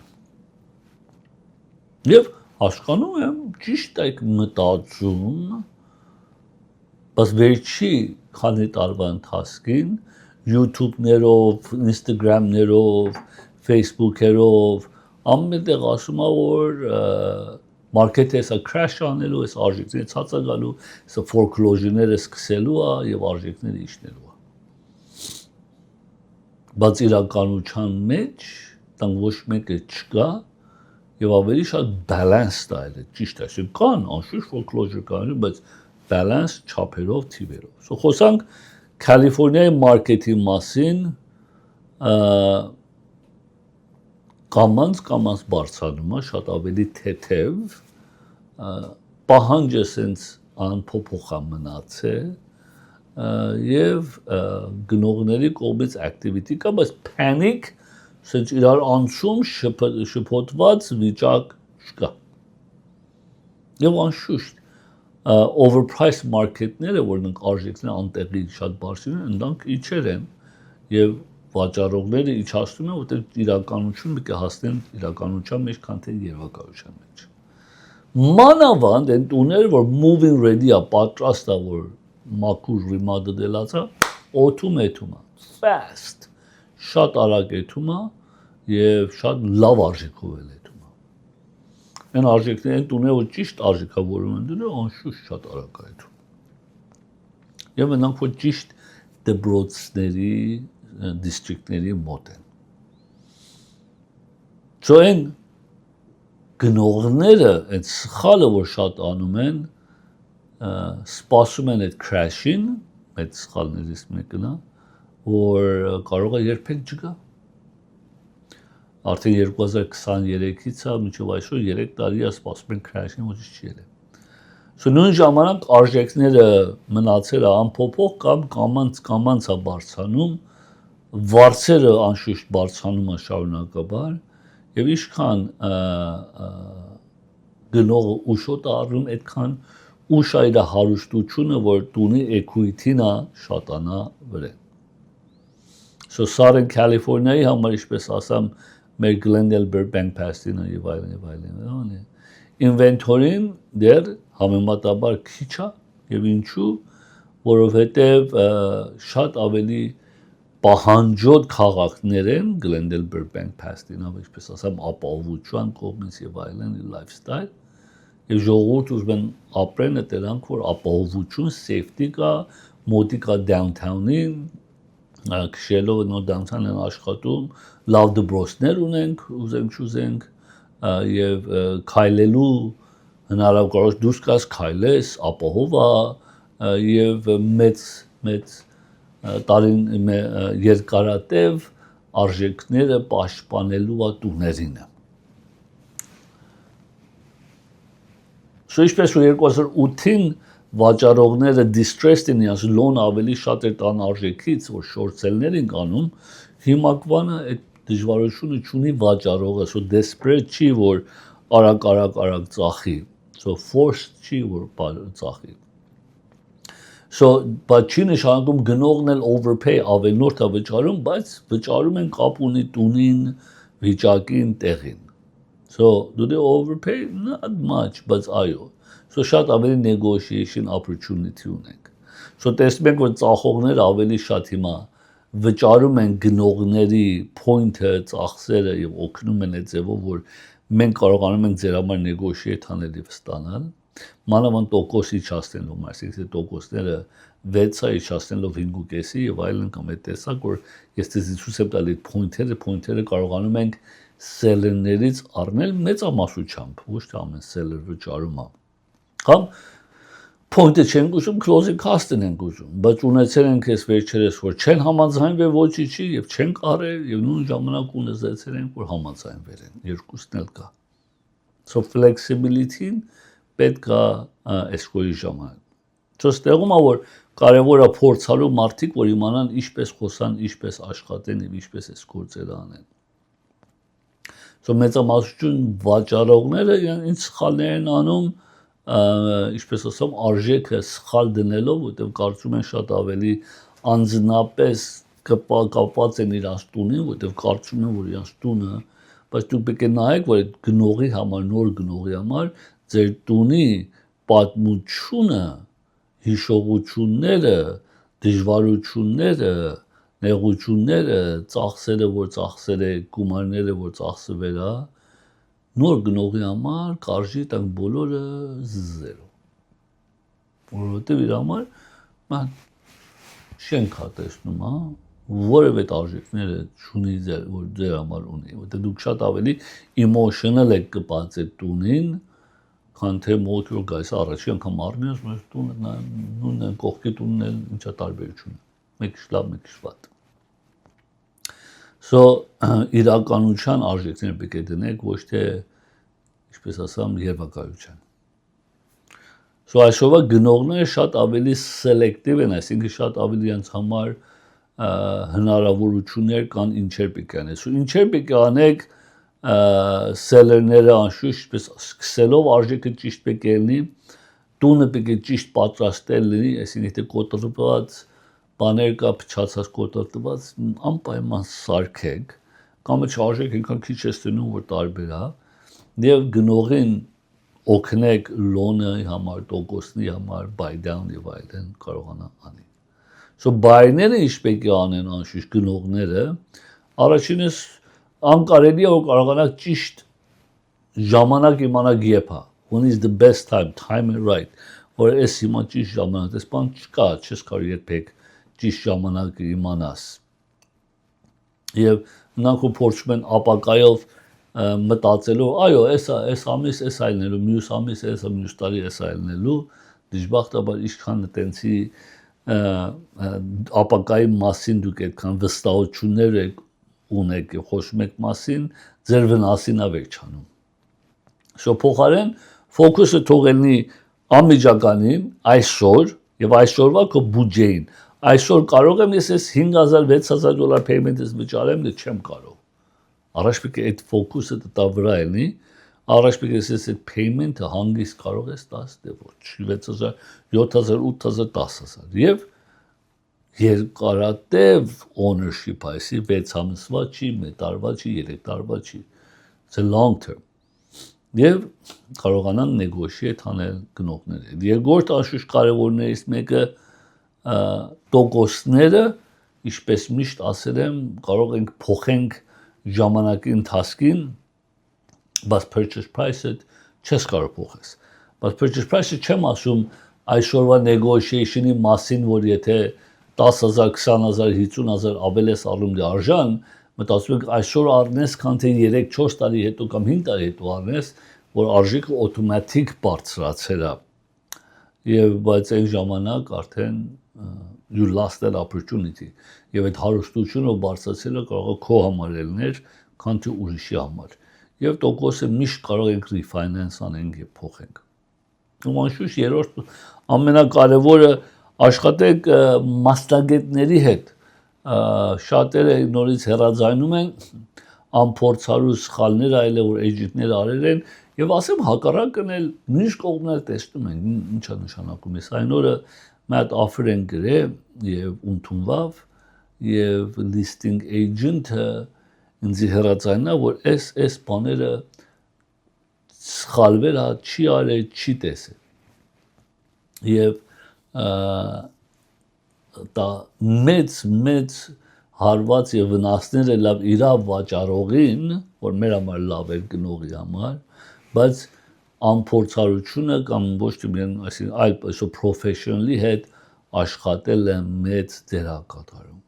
եւ հասկանում եմ ճիշտ եք մտածում բայց վերջի քանի տարվա ընթացքին YouTube-ներով, Instagram-ներով, Facebook-երով ամենտեղ ասում է որ մարքեթը էսա crash անելու, էս արժեքները ցածր գալու, էսա foreclosure-ները սկսելու է եւ արժեքները իջնելու է։ Բայց իրականության մեջ տան ոչ մեկը չկա եւ ավելի շատ balance style է, ճիշտ է, կան անշուշտ foreclosure կան, բայց balance չափերով, թիվերով։ So խոսանք Կալիֆոռնիայի մարքեթի մասին կամանց բարձրանում է, շատ ավելի թեթև, պահանջը սենց անփոփոխ է մնացել եւ գնողների կողմից activity կա, բայց panic սենց իրար անցում շփոթված վիճակ չկա։ Եվ անշուշտ overpriced market-ները, որոնք արժեքները անտեղի շատ բարձր են, նրանք իջեր են եւ վաճառողները իջացնում են, որտեղ իրականություն մի կհասնեն իրականության մեջ, քան թե երևակայության մեջ։ Մանավանդ այն տուները, որ moving ready է, պատրաստ է, որ մաքուր ռիմադը դելած է, օթում էթում է, fast, շատ արագ էթում է եւ շատ լավ արժեքով է էթում է։ Այն արժեքները, այն տուները, որ ճիշտ արժեքավորում են դրել, անշուշտ շատ արագ է էթում։ Եվ նրանք որ ճիշտ դպրոցների, դիստրիկտների մոտ են։ So այն գնողները, այդ սխալը, որ շատ անում են, սպասում են այդ crash-ին, այդ սխալներից մեկն է, որ կարող է երբեք չգա։ Արդեն 2023-ից է, մինչև այսօր 3 տարի է սպասում են crash-ին, ոչինչ չի եղել։ So նույն ժամանակ արժեքները մնացել է անփոփոխ կամ կամանց է բարձրանում, վարձերը անշուշտ բարձրանում է շարունակաբար եւ ինչքան գնողը ուշոտ առնում, այդքան ուշ է իր հարուստությունը, որ տունի equity-ն է շատանա վրա։ So Southern California-ի համար, ինչպես ասամ, մեր Glendale Burbank Pasadena եւ այլն, ինվենտորին դեռ համեմատաբար քիչ է եւ ինչու, որովհետեւ շատ ավելի պահանջոտ քաղաքներ են Glendale Burbank Pasadena, ինչպես ասամ, ապահովության կողմից եւ այլն, lifestyle եւ ժողովուրդ ուզում են ապրեն դրանք, որ ապահովություն, safety կա, մոտիկա downtown-ին, քշելով նոր downtown են աշխատում, լավ դպրոցներ ունենք, ուզենք եւ քայլելու հնարավորություն դուրս գաս քայլես, ապահով է եւ մեծ տարին երկարատև արժեքները պաշտպանելու է տուներինը։ So ինչպես որ 2008-ին վաճառողները distressed են յաս լոն ավելի շատ էր տան արժեքից, որ short sell-ներ են անում, հիմակվանը այդ դժվարությունը չունի վաճառողը, so desperate չի, որ արագ ծախի, so forced չի, որ ծախի։ So, բայց չի նշանակում գնողն էլ overpay ավելորդ է վճարում, բայց վճարում են կապ ունի տունին, վիճակին, տեղին։ So, do they overpay? Not much, but այո։ So, So շատ ավելի negotiation opportunity ունենք։ So տեսնում ենք, որ ծախողները ավելի շատ հիմա վճարում են գնողների point-ը, ծախսերը եւ օգնում են այդ ձևով, որ մենք կարողանում ենք ձեր համար negotiate անել եւ ստանալ։ Մանավանդ տոկոս իջացնելով, այսինքն տոկոսները 6-ը իջացնելով 5.5-ի եւ այլն կամ այդ տեսակ, որ ես դες ցույց եմ տալի point-երը կարողանում ենք seller-ներից առնել մեծամասնությամբ, ոչ թե ամեն seller վճարում է։ Կամ point-ը չեն ուզում, closing cost-ն են ուզում, բայց ունեցել ենք այս վերջերս, որ չեն համաձայնվել ոչինչի եւ չեն կարել եւ նույն ժամանակ ունեցել ենք, որ համաձայնվել են, երկուսն էլ կա։ So flexibility-ն պետք է այսքոյի ժամանակ։ So ստեղում է, որ կարևոր է փորձալու մարդիկ, որ իմանան ինչպես խոսան, ինչպես աշխատեն եւ ինչպես այս գործերը անեն։ So մեծամասնություն վաճառողները ինչ սխալներ են անում, ինչպես ասում, արժեքը սխալ դնելով, որտեղ կարծում են շատ ավելի անձնապես կապված են իրաց տունին, որտեղ կարծում են, որ իրաց տունը, բայց դուք պետք է նայեք, որ այդ գնողի համար, նոր գնողի համար ձեր տունի պատմությունը, հիշողությունները, դժվարությունները, նեղությունները, ծախսերը, որ ծախսել է, գումարները, որ ծախսվել է, նոր գնողի համար կարժի տանք բոլորը զերո։ Որովհետև իր համար ման շենք հատեսնում, որևէ արժեքները չունի որ ձեր համար ունի, որտեղ դուք շատ ավելի emotional եք կպած այդ տունին, քան թե մոտ որ գայս առաջի անգամ առնես, մեր տունը նույնն կողքի տունն էլ ինչա տարբերություն։ Մեկ լավ, մեկ վատ։ So իրականության արժեքները պետք է դնեք, ոչ թե ինչպես ասամ, երևակայության։ So այսօրվա գնողները շատ ավելի selective են, այսինքն շատ ավելի իրենց համար հնարավորություններ կան ինչեր պետք է անեք։ So ինչեր պետք է անեք seller-ները անշուշտ սկսելով արժեքը ճիշտ պետք է լինի, տունը պետք է ճիշտ պատրաստել լինի, այսինքն եթե կոտրված բաներ կա փչացած կոտրված անպայման սարքեք, կամ չարժեք այնքան քիչ է ստնում, որ տարբեր է, եւ գնողին օգնեք loan-ի համար, տոկոսի համար, buy down եւ այլն կարողանա անի։ So buy-ները ինչ պետք է անեն անշուշտ գնողները, առաջինս անկարելի է որ կարողանաք ճիշտ ժամանակ իմանալ երբ է, when is the best time and right, որ այս հիմա ճիշտ ժամանակ, այս բան չկա, չես կարող երբեք ճիշտ ժամանակը իմանաս։ Եվ նրանք ու փորձում են ապակայով մտածելով, այո, այս ամիս էս այլնելու, մյուս ամիս էս, մյուս տարի էս այլնելու, դժբախտաբար ինչքան տենցի ապակայի մասին դուք այդքան վստահություններ ունեք եւ խոսում եք մասին, ձեր վնասին է վերջանում։ So փոխարեն ֆոկուսը թողելնի անմիջականին, այսօր եւ այսօրվա քո բյուջեին։ Այսօր կարող եմ ես այս $5,000-6,000 payment-ից վճարեմ, դե չեմ կարող։ Առաջ պետք է այդ ֆոկուսը տա վրա լինի, առաջ պետք է ես այդ payment-ը հանգիստ կարող ես 10 դե ոչ 6,000, 7,000, 8,000, 10,000 եւ երկարատև ownership այսի 6 ամսվա չի, 1 տարվա չի, 3 տարվա չի։ It's a long term։ Եվ կարողանան negotiate անել գնողները։ Երկրորդ անշուշտ կարևորներից մեկը տոկոսները, ինչպես միշտ ասել եմ, կարող ենք փոխենք ժամանակի ընթացքին, բայց purchase price-ը չես կարող փոխես։ Բայց purchase price-ը չեմ ասում այսօրվա negotiation-ի մասին, որ եթե 10,000, 20,000, 50,000 ավել ես առնում դե արժան, մտածում եք այսօր առնես, քան թե 3-4 տարի հետո կամ 5 տարի հետո առնես, որ արժեքը օտոմատիկ բարձրացել է։ Եվ բայց այն ժամանակ արդեն you lost that opportunity։ Եվ այդ հարստությունը բարձրացելը կարող է քո համար լիներ, քան թե ուրիշի համար։ Եվ տոկոսը միշտ կարող ենք refinance անենք եւ փոխենք։ Ու անշուշտ երրորդ ամենակարևորը աշխատեք մասնագետների հետ, շատերը նորից հեռաձայնում են անփորձառու սխալներ այլ որ էջենտները արել են եւ ասեմ հակառակն էլ նույնիսկ կողմներ տեսնում են ինչա նշանակում է այն օրը մի հատ offer են գրել եւ ընդունվավ եւ listing agent-ը ինձ հեռաձայնա որ այս բաները սխալվել է չի արել չի տեսել եւ դա մեծ հարված եւ վնասները լավ իրավ վաճառողին, որ մեր համար լավ էր գնողի համար, բայց անփորձառությունը կամ ոչ թե միայն այսինքն այլ այսո professionally հետ աշխատել է մեծ դերակատարում։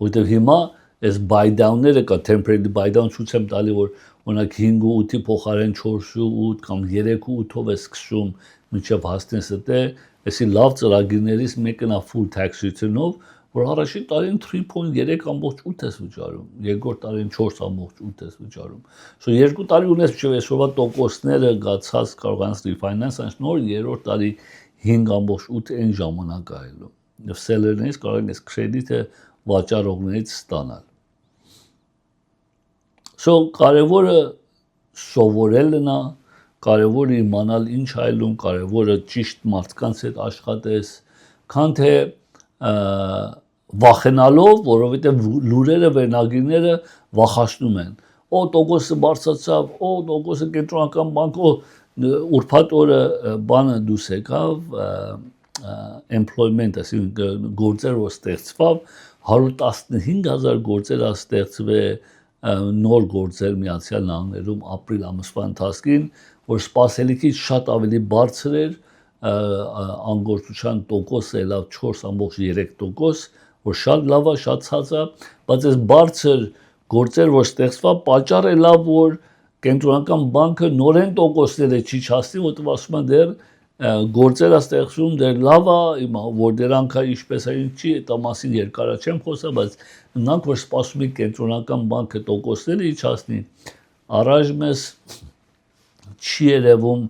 Որտեւ հիմա այս buy down-ները կա temporary buy down ցույց եմ տալի, որ օրինակ 5-8-ի փոխարեն 4-8 կամ 3-8-ով է սկսում մինչև հասնես դե, այսի լավ ծրագիրներից մեկը նա full tax return-ով, որ առաջին տարին 3.8 ես վճարում, երկրորդ տարին 4.8 ես վճարում։ So 2 տարի ունես մինչև այսօրվա տոկոսները գացած կարող ես refinance անց նոր երրորդ տարի 5.8 այն ժամանակ այլու։ Եվ seller-ներից կարող ես credit-ը վաճառողներից ստանալ։ So կարևորը սովորելն է, կարևորը իմանալ ինչ այլում, կարևորը ճիշտ մարդկանց հետ աշխատես, քան թե վախենալով, որովհետև լուրերը, վերնագիրները վախացնում են։ Օ տոկոսը բարձրացավ, օ տոկոսը կենտրոնական բանկը ուրբաթ օրը բանը դուս եկավ, employment, այսինքն գործեր որ ստեղծվավ, 115,000 գործեր ստեղծվել նոր գործեր Միացյալ Նահանգներում ապրիլ ամսվա ընթացքին, որ սպասելիքից շատ ավելի բարձր էր, անգործության տոկոսը ելավ 4.3%, որ շատ լավ է, շատ ցած է, բայց այս բարձր գործեր որ ստեղծվա, պատճառը լավ որ կենտրոնական բանկը նորեն տոկոսները չի չասնի, որտեղ ասում են դեռ գործերը ստեղծում դեռ լավ է, որ դրանք ինչպես է ինչի, դա մասին երկարը չեմ խոսա, բայց նրանք որ սպասում են կենտրոնական բանկը տոկոսները իջացնի, առաջ մեզ չի երևում,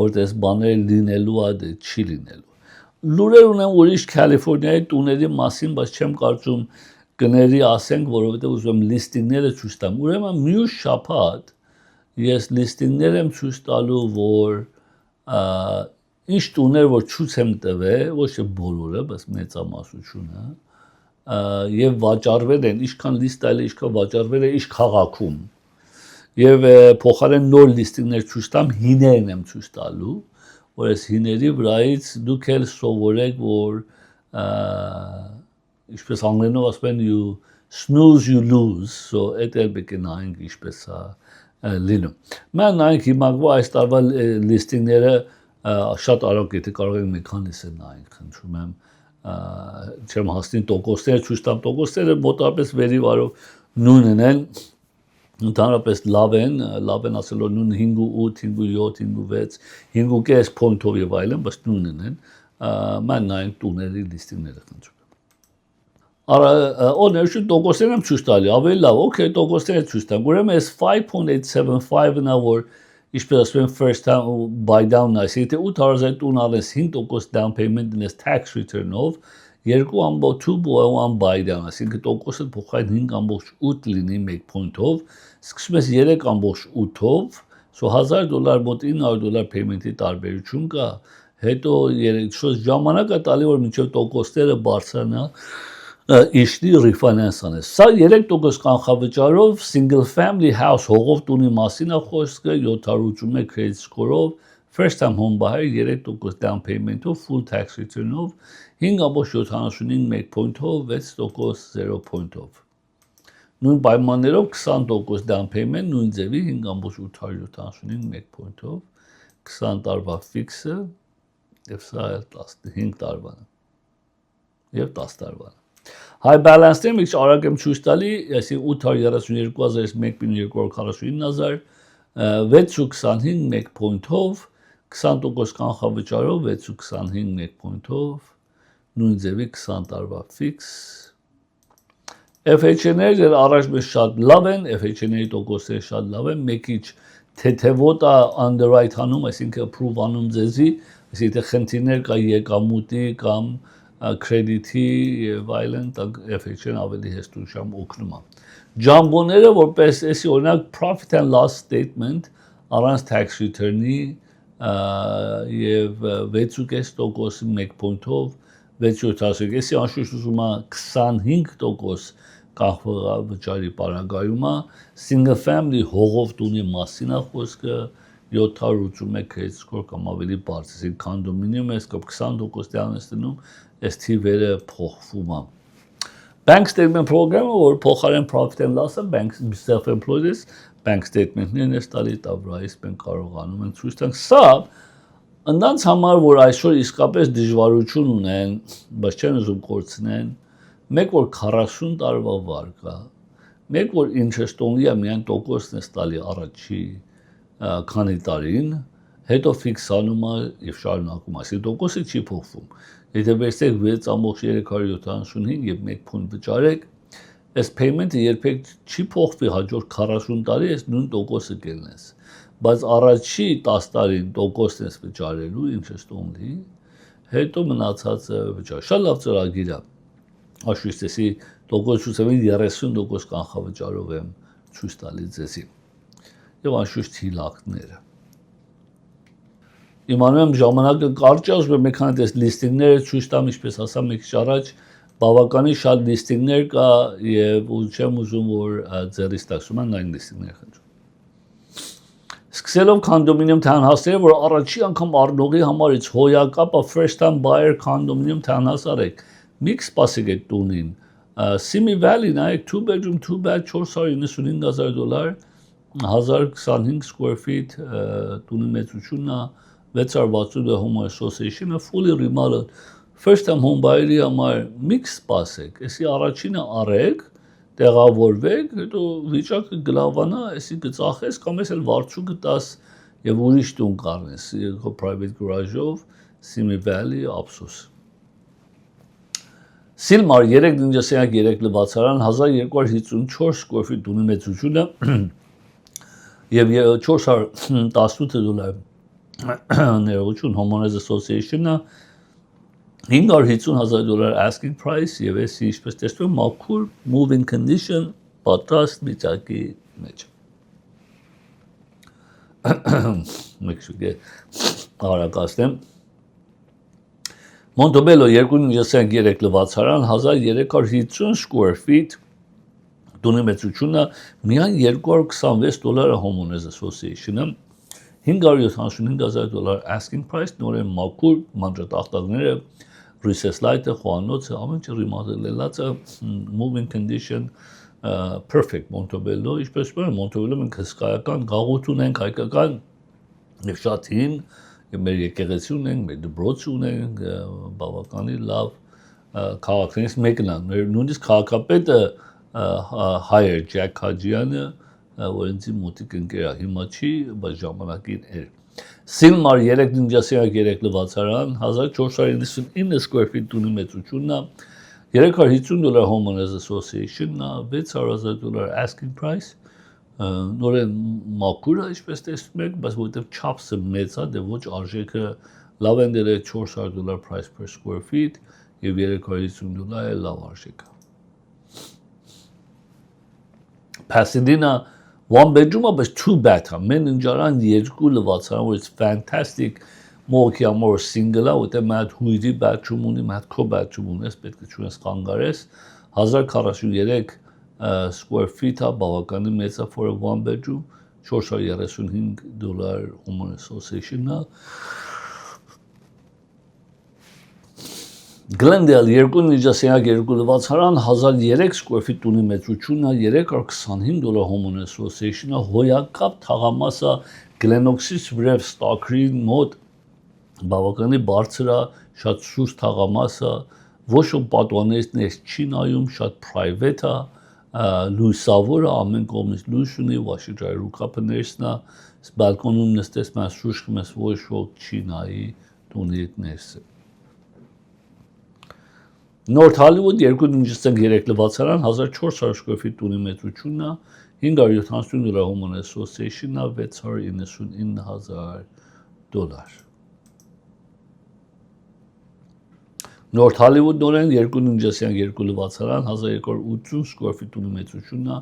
որ դες բաները լինելու է, դե չի լինելու։ Լուրեր ունեմ ուրիշ Կալիֆոռնիայի տուների մասին, բայց չեմ կարծում կների ասենք, որովհետև ուզում եմ լիստինգները ցույց տամ։ Ուրեմն մյուս շաբաթ ես լիստինգներ եմ ցույց տալու, որ ինչ տուներ որ ցույց եմ տվել, ոչ թե բոլորը, բայց մեծամասնությունը, եւ վաճառվել են, ինչքան լիստ այլ ինչքան վաճառվել է, ինչ քաղաքում։ Եվ փոխարեն նոր լիստինգներ ցույց տամ, հիներն եմ ցույց տալու, որ այս հիների վրայից դուք էլ սովորեք, որ ինչպես անգլերենով ասում են you snooze you lose, so այդ էլ պետք է նայենք ինչպես է լինում։ Մենք նայենք հիմա այս տարվա լիստինգները շատ արագ եթե կարող ենք մի քանիսը նայենք, խնդրում եմ, չեմ հասնի տոկոսները ցույց տամ, տոկոսները մոտավորապես վերիվարով նույնն են, ընդհանրապես լավ են ասելով նույն 5.8, 5.7, 5.6, 5.5 point-ով եւ այլն, բայց նույնն են, մենք նայենք տուների լիստինգները խնդրում եմ։ Օրինակ տոկոսները եմ ցույց տալի, ավելի լավ, օքեյ, տոկոսները ցույց տամ, ուրեմն այս 5.875-ն է, որ ինչպես ասում են first time buy down-ն է, եթե 800,000 տուն ալես 5% down payment ունես tax return-ով, 2.2 buy down, այսինքն տոկոսը փոխային 5.8 լինի 1 point-ով, սկսում ես 3.8-ով, so $1,000 մոտ $900 payment-ի տարբերություն կա, հետո ժամանակ է տալի, որ մինչև տոկոսները բարձրանա, իշտի refinance անես։ Սա 3% կանխավճարով single family house հողով տունի մասին է խոսքը 781 credit score-ով, first time home buyer 3% down payment-ով, full tax return-ով, 5.75 1 point-ով, 6% 0 point-ով։ Նույն պայմաններով 20% down payment, նույն ձևի 5.875 1 point-ով, 20 տարվա fix-ը, եւ սա 15 տարվան եւ 10 տարվան։ High balance-ը մի քիչ արագ եմ ցույց տալի, այսինքն 832,000-ից 1.249,000, 6.25 1 point-ով, 20% կանխավճարով 6.25 1 point-ով, նույն ձևի 20 տարվա fix։ FHN-ները առաջ մեզ շատ լավ են, FHN-ների տոկոսները շատ լավ են, մեկ քիչ թեթևոտ է underwrite անում, այսինքն approve անում ձեզի, այսինքն խնդիրներ կա եկամուտի կամ credit-ի եւ այլն, FHN ավելի հեշտությամբ օգնում է։ Jumbo-ները որպես էսի օրինակ profit and loss statement առանց tax return-ի եւ 6.5% 1 point-ով 6.7, էսի անշուշտ ուզում է 25% կանխավճարի պարագայում է, single family հողով տունի մասին է խոսքը, 781 credit score կամ ավելի բարձր, կոնդոմինիում ես կամ 20% դիանես դնում, այս թիվերը փոխվում է։ Bank statement program-ը, որ փոխարեն profit and loss-ը, bank self-employed is, bank statement-ներն է տալի, դա վրայից մենք կարողանում ենք ցույց տանք։ Սա ընդանց համար, որ այսօր իսկապես դժվարություն ունեն, բայց չեն ուզում կորցնեն, մեկ որ 40 տարվա վար կա, մեկ որ interest only է միայն տոկոսն է տալի առաջի քանի տարին, հետո ֆիքսանում է եւ շարունակում է, այսինքն տոկոսը չի փոխվում։ Եթե վերցեք 6.375 եւ 1 փուն վճարեք, այս payment-ը երբեք չի փոխվի հաջորդ 40 տարի, այս նույն տոկոսը կելնես։ Բայց առաջի 10 տարին տոկոսն ես վճարելու interest only, հետո մնացածը վճար։ Շատ լավ ծրագիր է։ Աշուստեսի տոկոս ցույցին 30% կանխավճարով եմ ցույց տալի ձեզի։ Եվ անշուշտ հիլակները։ Իմանում եմ ժամանակը կարճ է, ուզում եմ մի քանի տես լիստինգները ցույց տամ, ինչպես ասա մեկ առաջ, բավականին շատ լիստինգներ կա եւ չեմ ուզում որ ձեռից տասում են այն լիստինգները խնդրում։ Սկսելով կոնդոմինիում townhouse-ները, որ առաջի անգամ առնողի համար it's հոյակապը first time buyer condominium townhouse արեք։ Մի սպասեք այդ տունին։ Simi Valley նայեք 2 bedroom 2 bath $495,000 1025 square feet տունի մեծությունն է 660 home association-ը fully remodeled first time home buyer-ի համար mix սպասեք, էսի առաջինը արեք, տեղավորվեք, հետո վիճակը գլավանա, էսի գծախես կամ էս էլ վարձու գտաս եւ ուրիշ տուն կառնես, private garage-ով Simi Valley ափսոս։ Silmar 3 ննջասենյակ 3 լվացարան 1254 square feet տունի մեծությունը եւ $418 ներողություն Homeowners Association-ը $550,000 asking price եւ էսի ինչպես տեսնում մաքուր moving condition պատրաստ վիճակի մեջ։ Մեկ շուտ արագացնեմ Montebello 2 ննջասենյակ 3 լվացարան 1350 square feet տունի մեծությունը միայն $226 Homeowners Association-ը $575,000 asking price նորեն մաքուր մանրատախտակները recess light-ը, խոհանոցը, ամեն ինչ remodel-ելած է moving condition perfect Montebello, ինչպես որ Montebello մենք հսկայական գաղութ ունենք, հայկական եւ շատ հին, եւ մեր եկեղեցի ունենք, մեր դպրոց ունենք, բավականին լավ քաղաքներից մեկն է, նույնիսկ քաղաքապետը hire Jack Hajian-ը, որ ինձ մոտիկ ընկեր է, հիմա չի, բայց ժամանակին էր։ Silmar 3 ննջասենյակ 3 լվացարան 1499 square feet տունի մեծությունն է, $350 Homeowners Association-ն է, $600,000 asking price, նորեն մաքուր է, ինչպես տեսնում եք, բայց որովհետև չափսը մեծ է, դե ոչ արժեքը լավ են դրել $400 price per square feet եւ $350 լավ արժեք է։ Pasadena 1 bedroom-ը, բայց 2 bath-ը, մեն ննջարան 2 լվացարան, որ it's fantastic, մոքի ամոր single-ը, որտեղ մատ հույրի bathroom ունի, մատ քո bathroom ունես, պետք է չունես կանգարես, 1043 square feet-ը, բավականին մեծ է for a 1 bedroom, $435 Homeowners Association-ը, Glendale 2 ննջասենյակ 2 լվացարան 1003 square feet տունի մեծությունն է $325 Homeowners Association-ը հոյակապ թաղամասը Glenoxis Rev Stockgreen մոտ բավականին բարձր է շատ սուր թաղամասը ոչ ոք պատուհաններից ներս չի նայում շատ private է լույսավոր է ամեն կողմից լույս ունի վաշիջայ ռուկապը ներսն է բալկոնում նստես մաս շուշկում ես ոչ ոք չի նայի տունի ներսը North Hollywood 2 ննջասենյակ 3 լվացարան 1400 square feet տունի մեծությունն է $570 Homeowners Association-ը $699,000 North Hollywood նորեն 2 ննջասենյակ 2 լվացարան 1280 square feet տունի մեծությունն է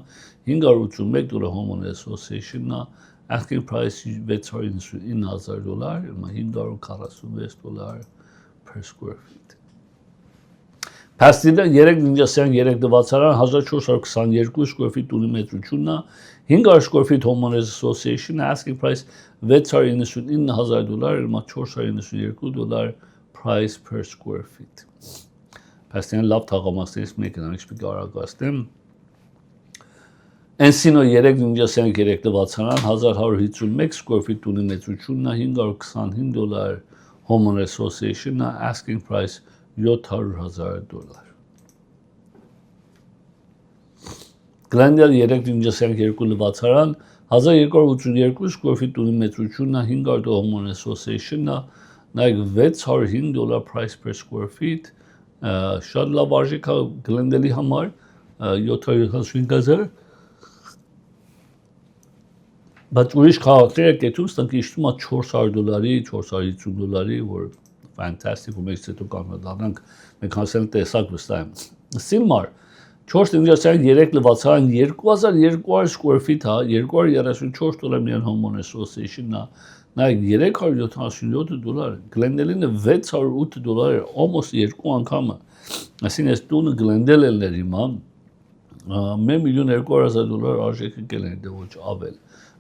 $581 Homeowners Association-ը asking price $699,000 $546 per square feet Փաստիլը 3.3 դվացարան 1422 square feet ունի մետրությունն է, 500 square feet homeowners association asking price $699,000, հիմա $492 price per square feet։ Փաստիլը լավ թաղամասներից մեկն է, ինչպես կարողացնեմ։ Encino 3.3 դվացարան 1151 square feet ունի մետրությունն է, $525 homeowners association asking price $700,000։ Glendale 3.2 լվացարան 1282 square feet ունի մետրությունն է, 500 homeowners association նայեք $605 price per square feet, շատ լավ արժեք է Glendale-ի համար, $775,000, բայց ուրիշ քաղաքները կետում ստանք իշտում է $400, $450, որ fantastic ու մեծ հետո կանադանանք մենք հասել տեսակ վստահ եմ։ Silmar 4.3 լվացարան 2200 square feet հա $234 միան homeowner association նայեք $377, Glendale-ին $608, almost 2 անգամը։ Այսինքն այս տունը Glendale-ն էր հիմա $1,200,000 արժեքը կելեն դե ոչ ավել։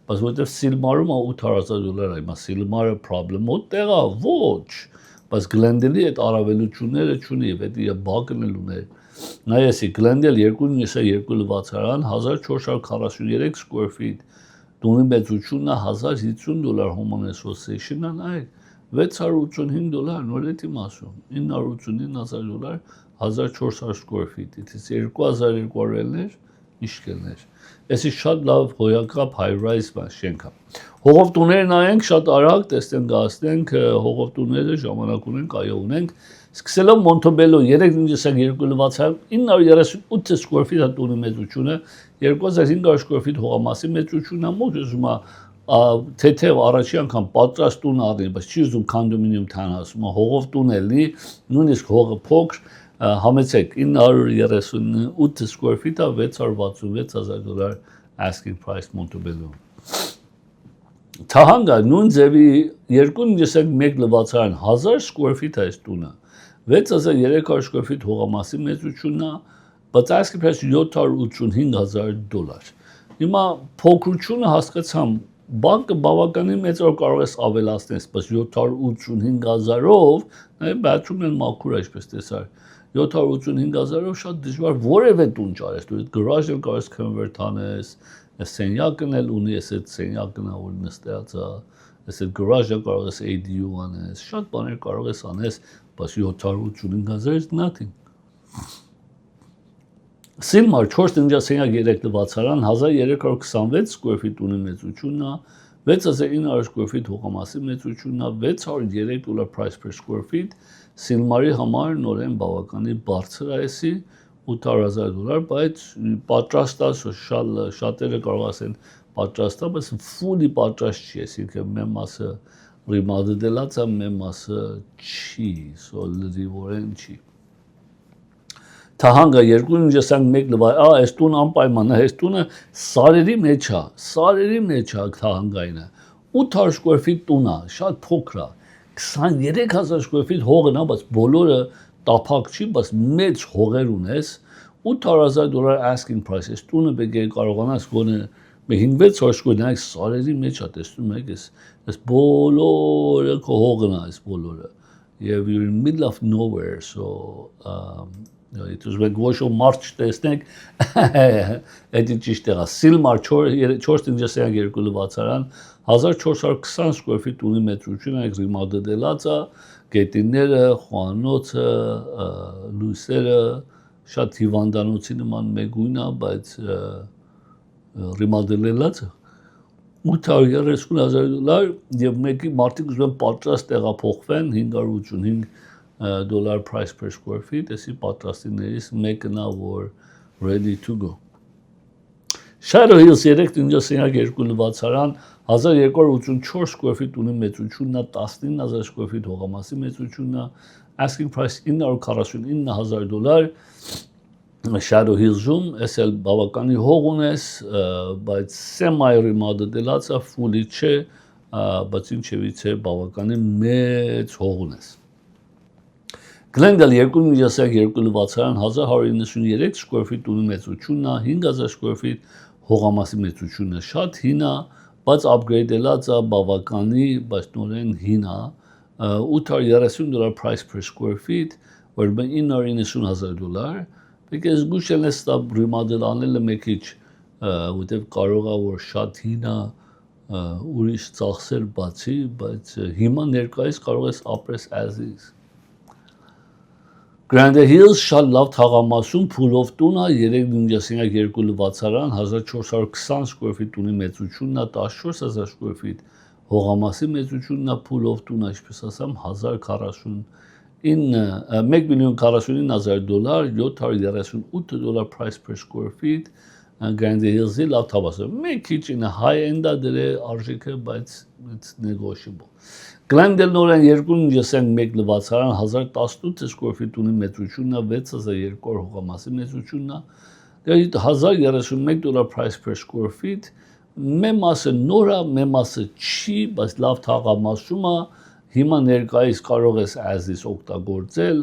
Բայց որտեվ Silmar-ում $800,000 է, հիմա Silmar-ը problem-ը տեղա ոչ, բայց Glendale-ի այդ առավելությունները չունի եւ դա բակն էլ ուներ։ Նայեցի Glendale 2.2 լվացարան 1443 square feet տունի մեծությունն է $1050 homeowner association-ը նայեք $685 նոր էտի մասում $989,000 1400 square feet դից 2200-ներ իշկելներ։ Այսի շատ լավ հոյակապ high-rise շենք է։ Հողով տուները նայենք շատ արագ տեսնենք գացնենք հողով տուները ժամանակ ունենք այո ունենք սկսելով Montebello 3.2 լվացարան 938 square feet տունի մեծությունը 2500 square feet հողամասի մեծությունն է մոտ ուզում թեթև առաջի անգամ պատրաստ տուն առնի բայց չի ուզում condominium townhouse հողով տուն էլի նույնիսկ հողը փոքր համեցեք 938 square feet $666,000 asking price Montebello Թահանգա նույն ձևի 2.1 լվացարան 1000 square feet է այս տունը 6300 square feet հողամասի մեծությունն է բայց asking price $785,000 հիմա փոքրությունը հասկացամ բանկը բավականին մեծ որ կարող ես ավելացնել բայց 785,000-ով նաև բացում են մաքուր այսպես տեսար 785,000-ով շատ դժվար որևէ տուն ճարես դու garage-ը կարող ես convert անես սենյակն էլ ունի այս այդ սենյակն որ նստած է այս այդ garage-ը կարող ես ADU անես շատ բաներ կարող ես անես բայց 785,000 is nothing Silmar 4.3 լվացարան 1326 square feet ունի մեծությունն է 6900 square feet հողամասի մեծությունն է $603 price per square feet Silmar-ի համար նորեն բավականին բարձր է էսի $800,000 բայց պատրաստ է շատերը կարող ասեն պատրաստ է բայց fully պատրաստ չի այսինքն մեր մասը remodel-ած է մեր մասը չի so լրիվորեն չի Թահանգա 2.1 լվա այս տուն անպայման է այս տունը սարերի մեջ է Թահանգայինը 800 square feet տուն է շատ փոքր է 23000 square feet հողն է բայց բոլորը տափակ չի բայց մեծ հողեր ունես $800,000 asking price այս տունը պետք է կարողանաս գոնե 5-6 square նայեք սարերի մեջ է տեսնում եք այս բոլորը քո հողն է այս բոլորը եւ you're in middle of nowhere so It was like ոչ որ մարդ չտեսնեք էդի ճիշտ եղա Silmar 4.2 լվացարան 1420 square feet ունի մետրությունը remodel-ած է գետինները խոհանոցը լույսերը շատ հիվանդանոցի նման մեգույն է բայց remodel-ած է $830,000 եւ մեկի մարդիկ ուզում են պատրաստ տեղափոխվեն $585 price per square feet, այսի պատրաստիներից մեկն է որ ready to go։ Shadow Hills 3.2 լվացարան 1284 square feet ունի մեծությունն է 19000 square feet հողամասի մեծությունն է asking price $949,000 Shadow Hills-ում էսել բավականի հող ունես բայց semi remodel-ած է fully չէ բայց ինչևից է բավականին մեծ հող ունես Glendale 2.2 լվացարան 1193 square feet ունի մեծությունն է, 5000 square feet հողամասի մեծությունն է, շատ հին է, բայց upgrade-ելած է բավականի, բայց նորեն հին է, $830 price per square feet, որ $990,000, պետք է զգուշ ելնես դա remodel անելը մեկ քիչ, որտեղ կարող է որ շատ հին է, ուրիշ ծախսեր բացի, բայց հիմա ներկայիս կարող ես ապրես as is։ Grand Hills շատ լավ թաղամասում փուլով տուն է, 3.2 լվացարան, 1420 square feet ունի մեծությունն է, 14000 square feet հողամասի մեծությունն է, փուլով տուն է, ինչպես ասամ, $1,49,000, $738 price per square feet, Grand Hills-ի լավ թաղամասը, մեկ քիչ high end-ա դրե արժեքը, բայց it's negotiable։ Glendale նորեն 2.1 լվացարան 1018 square feet ունի մեծությունն է, 6200 հողամասի մեծությունն է, $1031 price per square feet, մի մասը նոր է, մի մասը չի, բայց լավ թաղամասում է, հիմա ներկայիս կարող ես as is օգտագործել,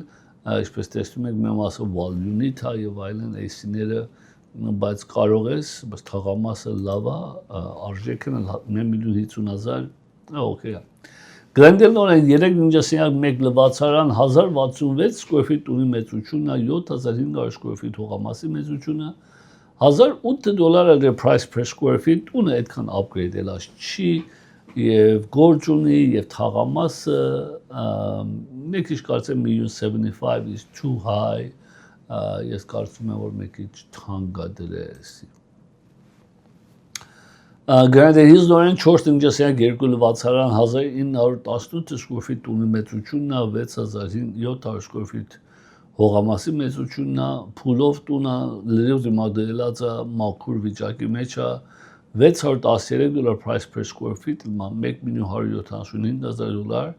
ինչպես տեսնում եք, մի մասը wall unit է եւ այլն AC-ները, բայց կարող ես, բայց թաղամասը լավ է, արժեքն 1,50,000, okay։ Glendale նորեն 3.1 լվացարան 1066 square feet ունի մեծությունն է, 7500 square feet հողամասի մեծությունը, $1008 price per square feet, ունը այդքան upgrade ելած չի, եւ գործ ունի, եւ թաղամասը, մեկ քիչ կարծեմ 1,75 is too high, ես կարծում եմ որ մեկ քիչ թանկ է դրես։ Grand Hills նորեն 4.2 լվացարան 1918 square feet ունի մեծությունն է, 6700 square feet հողամասի մեծությունն է, փուլով տունը լրիվ դիմադրելած է, մաքուր վիճակի մեջ է, $613 price per square feet, $1,175,000,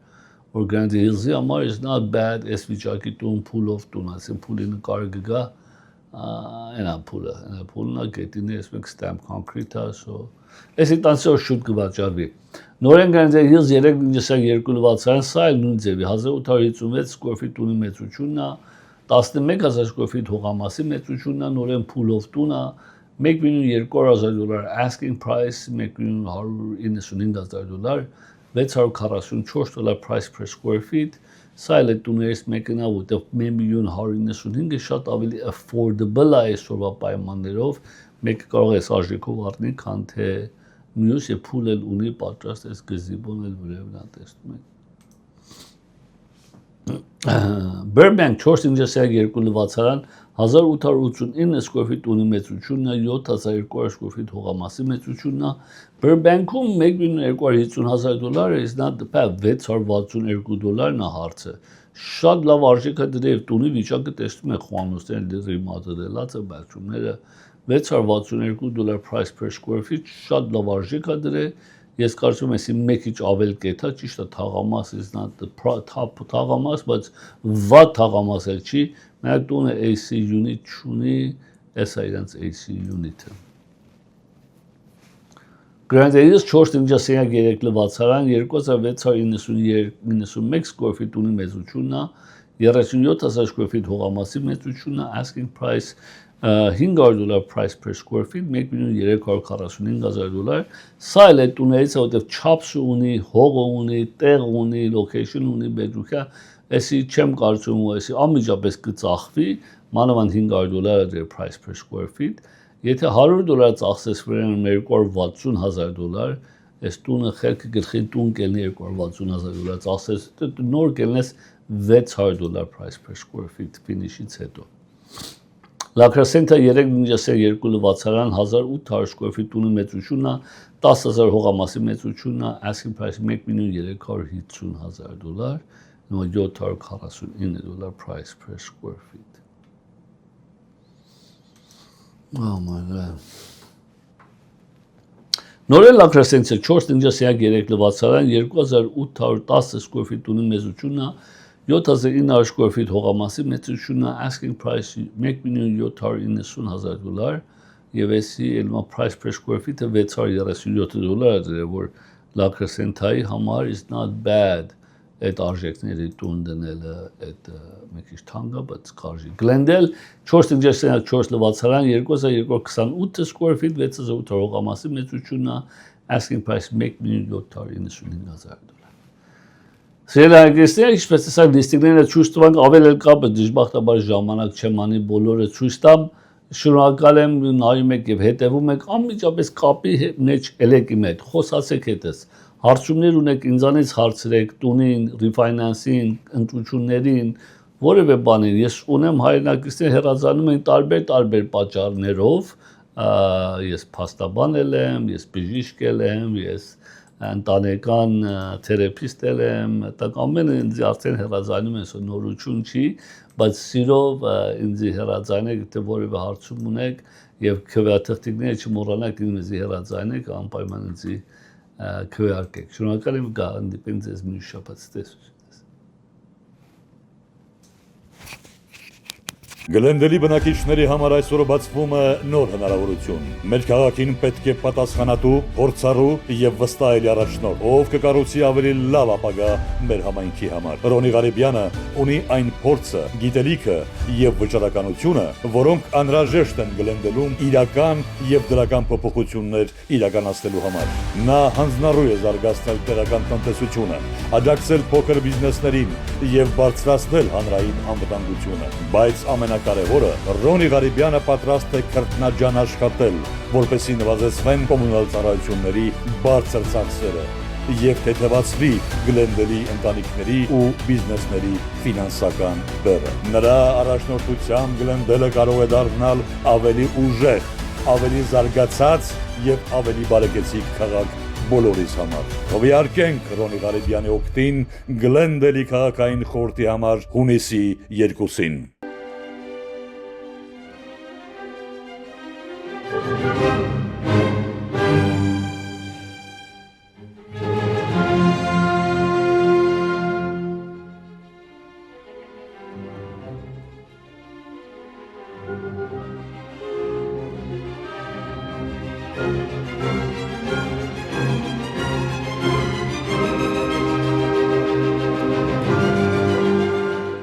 որ Grand Hills-ի համար is not bad, այս վիճակի տուն փուլով տուն, այսինքն փուլի նկարը գա, այնա փուլն է, գետինը ես մենք stamp concrete է, so Այսի տանցոր շուտ կվաճառվի։ Նորեն Grand Hills 3.2 լվացարան, սա էլ նույն ձևի, 1856 square feet ունի մեծությունն է, 11000 square feet հողամասի մեծությունն է, նորեն փուլով տուն է, $1,200,000 asking price, $1,195,000, $644 price per square feet, սա էլ է տուներից մեկն է, որտեղ 1,195,000 շատ ավելի affordable է այսօրվա պայմաններով, մեկը կարող է արժեքով առնի, քան թե մյուս եւ փուլ էլ ունի պատրաստ այս գզիբոն էլ վրևն է տեսնում եք։ Burbank 4.2 լվացարան 1889 square feet ունի մեծությունն է, 7200 square feet հողամասի մեծությունն է, Burbank-ում $1,250,000 is not the bad, $662-ն է հարցը։ Շատ լավ արժեք է դրել տունի վիճակը տեսնում եք խոհանոցներն ռեմոդելած է բացումները $662 price per square feet, շատ լավ արժեք է դրել, ես կարծում եմ, այսի մեկ քիչ ավել կեթա, ճիշտ է թաղամաս is not the top թաղամաս, բայց վատ թաղամաս էլ չի, մենակ տունը AC unit չունի, այս է իրենց AC unit-ը։ Grand Hills 4.3 լվացարան 2691 square feet ունի մեծությունն է, 37000 square feet հողամասի մեծությունն է, asking price $500 price per square feet, $1,345,000, սա էլ է տուներից է, որտեղ չափս ունի, հողը ունի, տեղ ունի, location ունի, բեջուքա, այսի չեմ կարծում, այսի ամիջապես կծախվի, մանավանդ $500 դեր price per square feet, եթե $100 ծախսես վրան $260,000, այս տունը խելքը գլխին տուն կելնի $260,000 ծախսես, նոր կելնես $600 price per square feet finish-ից հետո։ La Crescenta 3.2 լվացարան 1800 square feet ունի մեծությունն է, 10000 հողամասի մեծությունն է, asking price $1,350,000, $749 price per square feet։ Oh my god։ Նորեն La Crescenta 4.3 լվացարան 2810 square feet ունի մեծությունն է, 7900 square feet հողամասի մեծությունն է, asking price $1,790,000 եւ էսի elma price per square feet-ը $637 է, որ La Crescenta-ի համար is not bad, այդ արժեքների տուն դնելը այդ մի քիչ թանկ է, բայց կարժի։ Glendale 4.4 լվացարան 2228 square feet 608 հողամասի մեծությունն asking price $1,795,000։ Սիրելի անգլիստներ, ինչպես տեսակ լիստինգները ցույց տվանք, ավելի կապը դժբախտաբար ժամանակ չեմ անի բոլորը ցույց տամ, շնորհակալ եմ նայում եք եւ հետեւում եք անմիջապես կապի մեջ ելեք իմ հետ, խոսացեք հետս, հարցումներ ունեք ինձանից հարցրեք, տունին, ռիֆայնանսին, ընտրություններին, որևէ բանին, ես ունեմ հայրենակիցներ հեռազանում են տարբեր պատճառներով, ես փաստաբան եմ, ես բժիշկ եմ, ես ընտանեկան թերապիստ եմ, դա ամենը ինձ արդեն հեռազանում են, նորություն չի, բայց սիրով ինձ հեռազանեք, թե որևէ հարցում ունեք եւ քվեաթղթիկները չմոռանաք ինձ հեռազանեք, անպայման ինձ քվեարկեք։ Շնորհակալ եմ, գա ինձ մի շաբաթ տեսություն։ Գլենդելի բնակիչների համար այսօր բացվում է նոր հնարավորություն։ Մեր քաղաքին պետք է պատասխանատու, փորձառու եւ վստահելի առաջնորդ, ով կկառուցի ավելի լավ ապագա մեր համայնքի համար։ Ռոնի Ղարիբյանը ունի այն փորձը, գիտելիքը եւ վճռականությունը, որոնք անհրաժեշտ են Գլենդելում իրական եւ դրական փոփոխություններ իրականացնելու համար։ Նա հանձնառու է զարգացնել տեղական տնտեսությունը, աջակցել փոքր բիզնեսներին եւ բարձրացնել հանրային անվտանգությունը, բայց ամենակարևորը Ռոնի Ղարիբյանը պատրաստ է քրտնաջան աշխատել, որպեսզի նվազեցվեն կոմունալ ծառայությունների բարձր ծախսերը եւ թեթևացվի Գլենդելի ընտանիքների ու բիզնեսների ֆինանսական բեռը։ Նրա առաջնորդությամբ Գլենդելը կարող է դառնալ ավելի ուժեղ, ավելի զարգացած եւ ավելի բարեկեցիկ քաղաք բոլորիս համար։ Հովիարկենք Ռոնի Ղարիբյանի օգտին Գլենդելի քաղաքային խորհրդի համար հունիսի 2-ին։